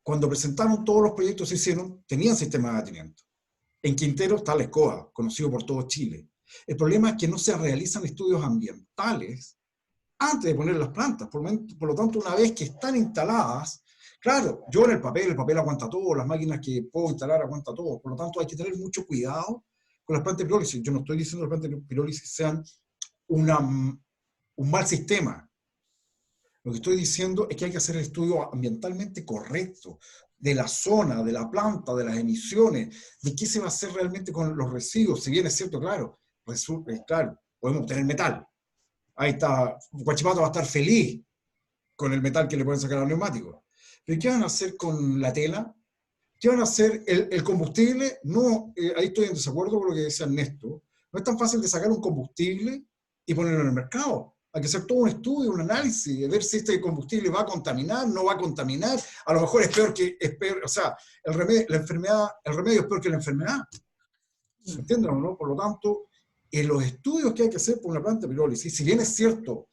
cuando presentaron todos los proyectos que se hicieron, tenían sistema de abatimiento. En Quintero está la ESCOA, conocido por todo Chile. El problema es que no se realizan estudios ambientales antes de poner las plantas. Por lo tanto, una vez que están instaladas, claro, yo en el papel aguanta todo, las máquinas que puedo instalar aguanta todo. Por lo tanto, hay que tener mucho cuidado con las plantas de pirólisis. Yo no estoy diciendo que las plantas de pirólisis sean un mal sistema. Lo que estoy diciendo es que hay que hacer el estudio ambientalmente correcto de la zona, de la planta, de las emisiones, de qué se va a hacer realmente con los residuos. Si bien es cierto, claro, podemos obtener metal. Ahí está, Huachipato va a estar feliz con el metal que le pueden sacar al neumático. Pero ¿qué van a hacer con la tela? ¿Qué van a hacer? El combustible, no, ahí estoy en desacuerdo con lo que decía Ernesto. No es tan fácil de sacar un combustible y ponerlo en el mercado. Hay que hacer todo un estudio, un análisis, de ver si este combustible va a contaminar, no va a contaminar. A lo mejor es peor, o sea, el remedio es peor que la enfermedad. ¿Se entienden o no? Por lo tanto, en los estudios que hay que hacer por una planta de pirólisis, si bien es cierto,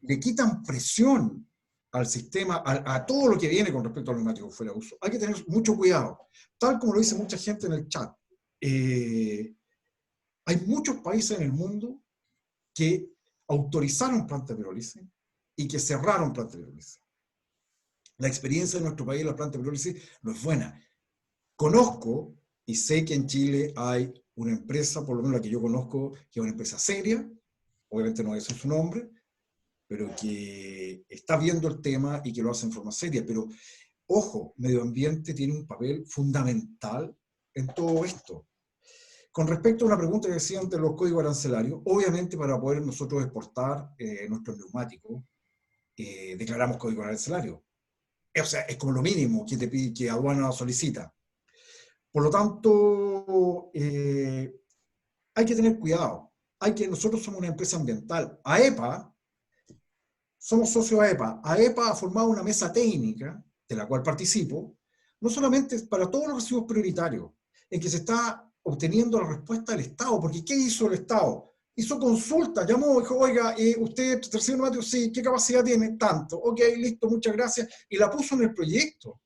le quitan presión al sistema, a todo lo que viene con respecto al neumático fuera de uso. Hay que tener mucho cuidado. Tal como lo dice mucha gente en el chat, hay muchos países en el mundo que autorizaron plantas de pirólisis y que cerraron plantas de pirólisis. La experiencia de nuestro país en la planta de pirólisis no es buena. Conozco y sé que en Chile hay una empresa, por lo menos la que yo conozco, que es una empresa seria, obviamente no voy a decir su nombre, pero que está viendo el tema y que lo hace en forma seria. Pero, ojo, medio ambiente tiene un papel fundamental en todo esto. Con respecto a una pregunta que decían de los códigos arancelarios, obviamente para poder nosotros exportar nuestros neumáticos, declaramos código arancelario. O sea, es como lo mínimo que te pide, que aduana solicita. Por lo tanto, hay que tener cuidado. Nosotros somos una empresa ambiental. AEPA, somos socios de AEPA. AEPA ha formado una mesa técnica, de la cual participo, no solamente para todos los residuos prioritarios, en que se está obteniendo la respuesta del Estado, porque ¿qué hizo el Estado? hizo consulta, llamó, dijo, oiga, usted tercer neumático, sí, ¿qué capacidad tiene? Tanto. Ok, listo, muchas gracias. Y la puso en el proyecto.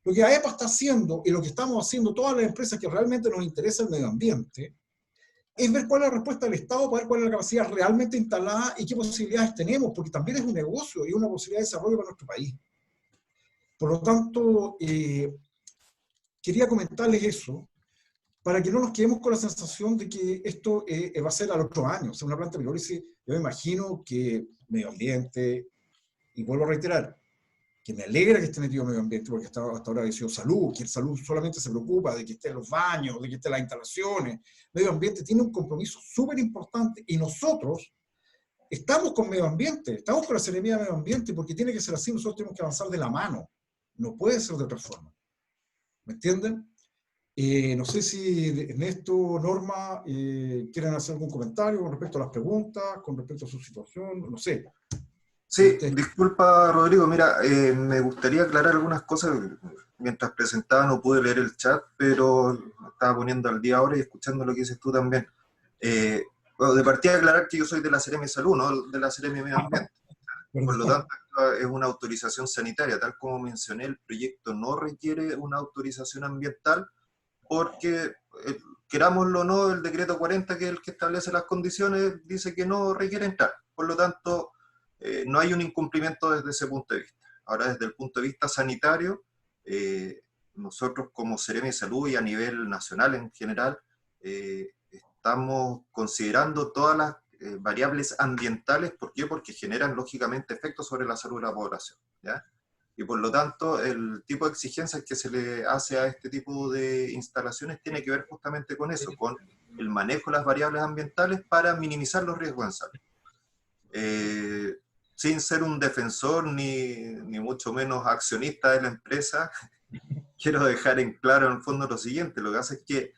Lo que AEPA está haciendo y lo que estamos haciendo todas las empresas que realmente nos interesa el medio ambiente es ver cuál es la respuesta del Estado, para ver cuál es la capacidad realmente instalada y qué posibilidades tenemos, porque también es un negocio y una posibilidad de desarrollo para nuestro país. Por lo tanto, quería comentarles eso, para que no nos quedemos con la sensación de que esto va a ser al otro año. O sea, una planta de pirólisis, yo me imagino que medio ambiente, y vuelvo a reiterar, que me alegra que esté metido medio ambiente, porque hasta ahora ha sido salud, que salud solamente se preocupa de que estén los baños, de que estén las instalaciones. Medio ambiente tiene un compromiso súper importante, y nosotros estamos con medio ambiente, estamos con la Seremía de Medio Ambiente, porque tiene que ser así, nosotros tenemos que avanzar de la mano, no puede ser de otra forma. ¿Me entienden? No sé si Ernesto, Norma, quieren hacer algún comentario con respecto a las preguntas, con respecto a su situación, no sé. Sí, disculpa Rodrigo, mira, me gustaría aclarar algunas cosas. Mientras presentaba no pude leer el chat, pero me estaba poniendo al día ahora y escuchando lo que dices tú también. Bueno, de partida aclarar que yo soy de la Seremi de Salud, no de la Seremi de Medio Ambiente. Por lo tanto, es una autorización sanitaria. Tal como mencioné, el proyecto no requiere una autorización ambiental porque, querámoslo o no, el decreto 40, que es el que establece las condiciones, dice que no requiere entrar. Por lo tanto, no hay un incumplimiento desde ese punto de vista. Ahora, desde el punto de vista sanitario, nosotros como Seremi de Salud y a nivel nacional en general, estamos considerando todas las variables ambientales. ¿Por qué? Porque generan lógicamente efectos sobre la salud de la población, ¿ya? Y por lo tanto, el tipo de exigencias que se le hace a este tipo de instalaciones tiene que ver justamente con eso, con el manejo de las variables ambientales para minimizar los riesgos en salud. Sin ser un defensor ni mucho menos accionista de la empresa, quiero dejar en claro en el fondo lo siguiente. Lo que hace es que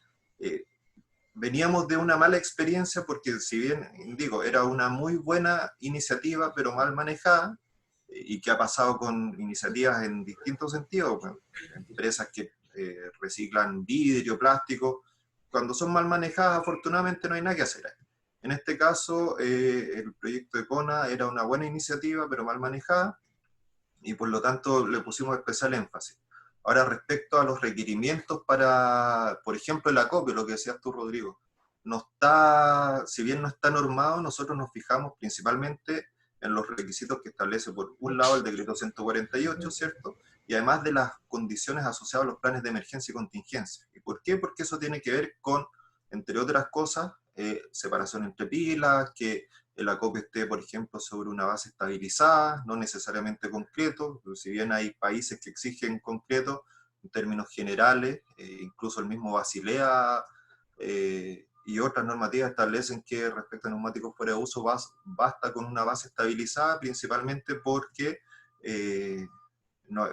veníamos de una mala experiencia porque, si bien, digo, era una muy buena iniciativa, pero mal manejada, y que ha pasado con iniciativas en distintos sentidos, bueno, empresas que reciclan vidrio, plástico, cuando son mal manejadas, afortunadamente no hay nada que hacer ahí. En este caso, el proyecto de CONA era una buena iniciativa, pero mal manejada, y por lo tanto le pusimos especial énfasis. Ahora, respecto a los requerimientos para, por ejemplo, el acopio, lo que decías tú, Rodrigo, no está, si bien no está normado, nosotros nos fijamos principalmente en los requisitos que establece, por un lado, el decreto 148, ¿cierto? Y además de las condiciones asociadas a los planes de emergencia y contingencia. ¿Y por qué? Porque eso tiene que ver con, entre otras cosas, separación entre pilas, que el acopio esté, por ejemplo, sobre una base estabilizada, no necesariamente concreto, si bien hay países que exigen concreto, en términos generales, incluso el mismo Basilea y otras normativas establecen que respecto a neumáticos fuera de uso basta con una base estabilizada, principalmente porque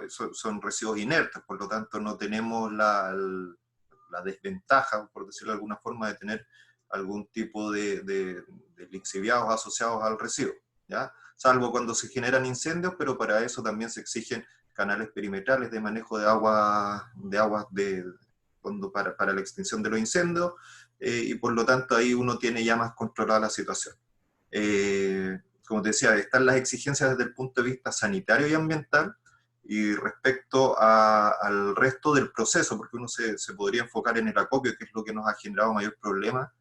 son residuos inertes, por lo tanto no tenemos la desventaja, por decirlo de alguna forma, de tener algún tipo de lixiviados asociados al residuo, ¿ya? Salvo cuando se generan incendios, pero para eso también se exigen canales perimetrales de manejo de aguas para la extinción de los incendios, y por lo tanto ahí uno tiene ya más controlada la situación. Como te decía, están las exigencias desde el punto de vista sanitario y ambiental, y respecto al resto del proceso, porque uno se podría enfocar en el acopio, que es lo que nos ha generado mayor problema.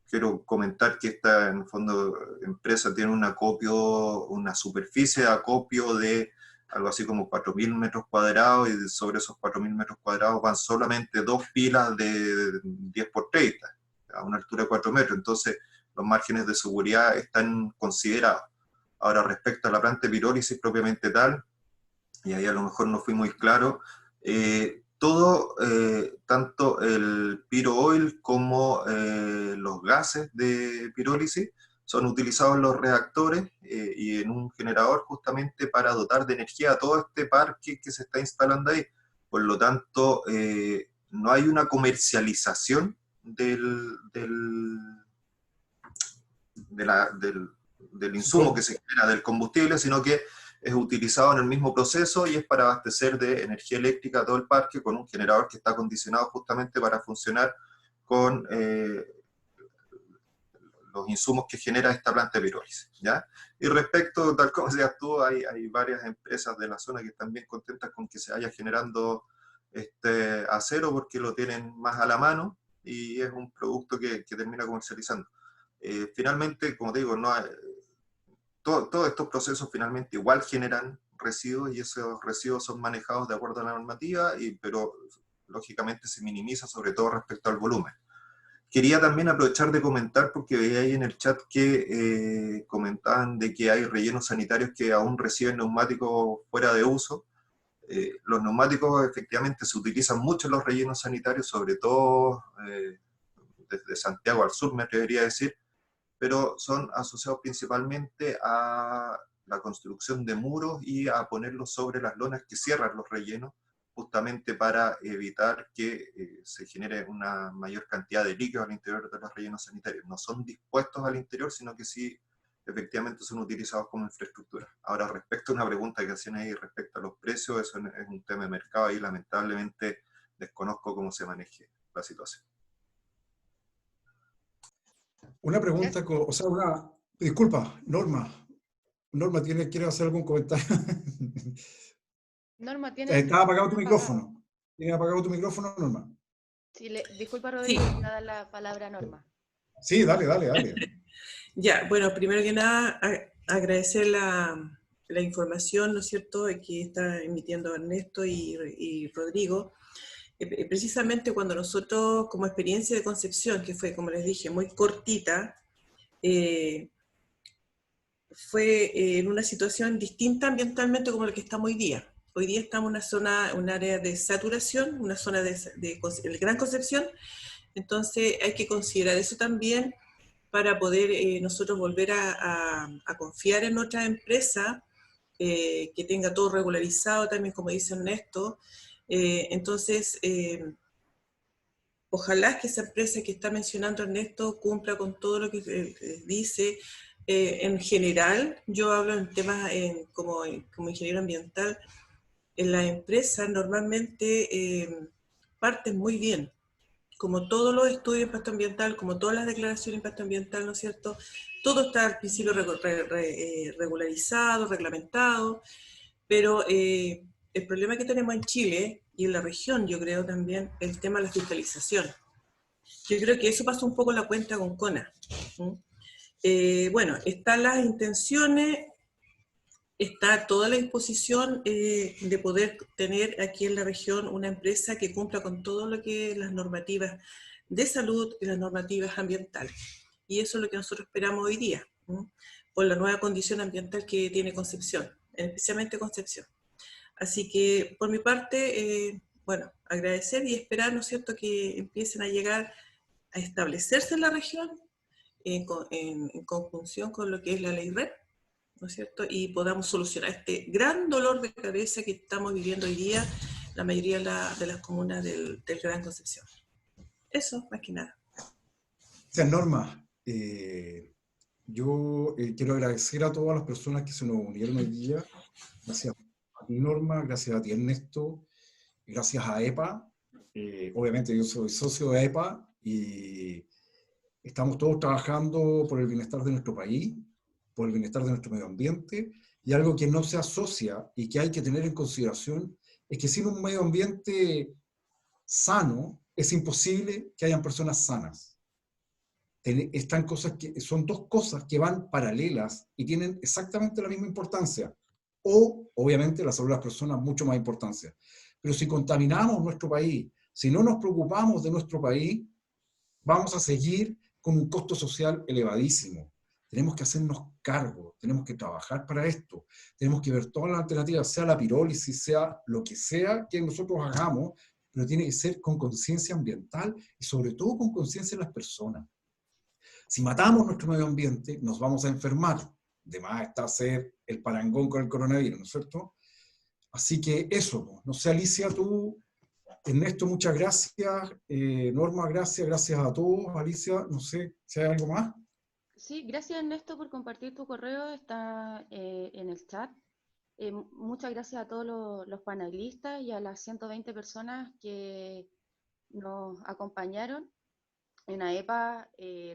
Quiero comentar que esta, en el fondo, empresa tiene un acopio, una superficie de acopio de algo así como 4.000 metros cuadrados, y sobre esos 4.000 metros cuadrados van solamente 2 pilas de 10 por 30, a una altura de 4 metros, entonces los márgenes de seguridad están considerados. Ahora, respecto a la planta de pirólisis propiamente tal, y ahí a lo mejor no fui muy claro, todo, tanto el piro oil como los gases de pirólisis son utilizados en los reactores y en un generador justamente para dotar de energía a todo este parque que se está instalando ahí. Por lo tanto, no hay una comercialización del insumo que se genera, del combustible, sino que es utilizado en el mismo proceso y es para abastecer de energía eléctrica a todo el parque con un generador que está acondicionado justamente para funcionar con los insumos que genera esta planta de pirólisis, ¿ya? Y respecto, tal como decías tú, hay varias empresas de la zona que están bien contentas con que se vaya generando este acero porque lo tienen más a la mano y es un producto que termina comercializando. Finalmente, como te digo, no hay, todos estos procesos finalmente igual generan residuos y esos residuos son manejados de acuerdo a la normativa, pero lógicamente se minimiza sobre todo respecto al volumen. Quería también aprovechar de comentar, porque veía ahí en el chat que comentaban de que hay rellenos sanitarios que aún reciben neumáticos fuera de uso. Los neumáticos efectivamente se utilizan mucho en los rellenos sanitarios, sobre todo desde Santiago al sur, me atrevería a decir, pero son asociados principalmente a la construcción de muros y a ponerlos sobre las lonas que cierran los rellenos, justamente para evitar que se genere una mayor cantidad de líquidos al interior de los rellenos sanitarios. No son dispuestos al interior, sino que sí, efectivamente son utilizados como infraestructura. Ahora, respecto a una pregunta que hacían ahí respecto a los precios, eso es un tema de mercado y lamentablemente desconozco cómo se maneje la situación. Una pregunta, o sea, disculpa, Norma. Norma, ¿quiere hacer algún comentario? Norma, tiene... Estaba apagado tu micrófono. ¿Tienes apagado tu micrófono, Norma? Sí, disculpa, Rodrigo, Sí. le voy a dar la palabra a Norma. Sí, dale. Ya, bueno, primero que nada, agradecer la información, ¿no es cierto?, que está emitiendo Ernesto y Rodrigo. Precisamente cuando nosotros, como experiencia de concepción, que fue, como les dije, muy cortita, fue en una situación distinta ambientalmente como la que estamos hoy día. Hoy día estamos en una zona, un área de saturación, una zona de Gran Concepción, entonces hay que considerar eso también para poder nosotros volver a confiar en otra empresa que tenga todo regularizado también, como dice Ernesto. Entonces, ojalá que esa empresa que está mencionando Ernesto cumpla con todo lo que dice. En general, yo hablo en temas como ingeniero ambiental, en la empresa normalmente parten muy bien, como todos los estudios de impacto ambiental, como todas las declaraciones de impacto ambiental, ¿no es cierto? Todo está al principio regularizado, reglamentado, pero el problema que tenemos en Chile y en la región, yo creo también, el tema de la fiscalización. Yo creo que eso pasó un poco la cuenta con CONA. Bueno, están las intenciones, está toda la disposición de poder tener aquí en la región una empresa que cumpla con todo lo que las normativas de salud y las normativas ambientales. Y eso es lo que nosotros esperamos hoy día, por la nueva condición ambiental que tiene Concepción, especialmente Concepción. Así que, por mi parte, bueno, agradecer y esperar, ¿no es cierto?, que empiecen a llegar a establecerse en la región en conjunción con lo que es la ley REP, ¿no es cierto?, y podamos solucionar este gran dolor de cabeza que estamos viviendo hoy día la mayoría de las comunas del Gran Concepción. Eso, más que nada. O sea, Norma, yo quiero agradecer a todas las personas que se nos unieron hoy día. Gracias a ti, Norma, gracias a ti, Ernesto, gracias a EPA. Obviamente yo soy socio de EPA y estamos todos trabajando por el bienestar de nuestro país, por el bienestar de nuestro medio ambiente, y algo que no se asocia y que hay que tener en consideración es que sin un medio ambiente sano es imposible que hayan personas sanas. Están cosas que son dos cosas que van paralelas y tienen exactamente la misma importancia. O, obviamente, la salud de las personas mucho más importancia. Pero si contaminamos nuestro país, si no nos preocupamos de nuestro país, vamos a seguir con un costo social elevadísimo. Tenemos que hacernos cargo, tenemos que trabajar para esto, tenemos que ver todas las alternativas, sea la pirólisis, sea lo que sea que nosotros hagamos, pero tiene que ser con conciencia ambiental y sobre todo con conciencia de las personas. Si matamos nuestro medio ambiente, nos vamos a enfermar. De más está hacer el parangón con el coronavirus, ¿no es cierto? Así que eso, no sé, Alicia, tú, Ernesto, muchas gracias. Norma, gracias a todos. Alicia, no sé si hay algo más. Sí, gracias Ernesto por compartir tu correo, está en el chat. Muchas gracias a todos los panelistas y a las 120 personas que nos acompañaron. En AEPA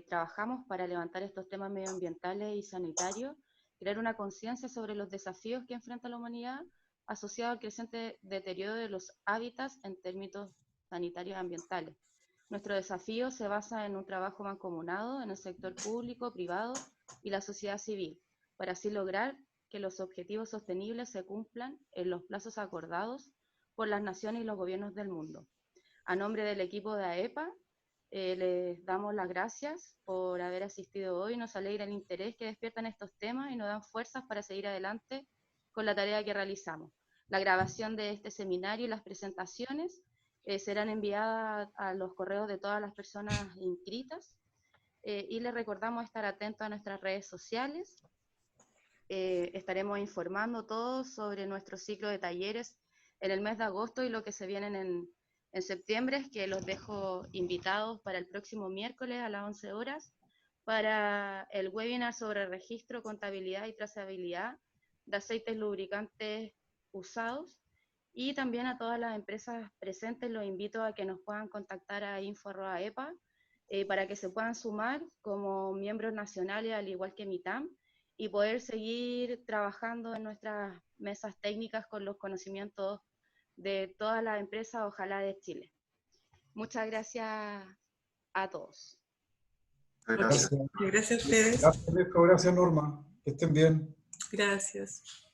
trabajamos para levantar estos temas medioambientales y sanitarios, crear una conciencia sobre los desafíos que enfrenta la humanidad asociado al creciente deterioro de los hábitats en términos sanitarios y ambientales. Nuestro desafío se basa en un trabajo mancomunado en el sector público, privado y la sociedad civil, para así lograr que los objetivos sostenibles se cumplan en los plazos acordados por las naciones y los gobiernos del mundo. A nombre del equipo de AEPA, les damos las gracias por haber asistido hoy. Nos alegra el interés que despiertan estos temas y nos dan fuerzas para seguir adelante con la tarea que realizamos. La grabación de este seminario y las presentaciones serán enviadas a los correos de todas las personas inscritas y les recordamos estar atentos a nuestras redes sociales. Estaremos informando todos sobre nuestro ciclo de talleres en el mes de agosto y lo que se vienen en septiembre, que los dejo invitados para el próximo miércoles a las 11 horas para el webinar sobre registro, contabilidad y trazabilidad de aceites lubricantes usados. Y también a todas las empresas presentes los invito a que nos puedan contactar a info@epa para que se puedan sumar como miembros nacionales, al igual que MITAM, y poder seguir trabajando en nuestras mesas técnicas con los conocimientos de todas las empresas, ojalá de Chile. Muchas gracias a todos. Gracias. Gracias a ustedes. Gracias, Mirko, gracias, Norma. Que estén bien. Gracias.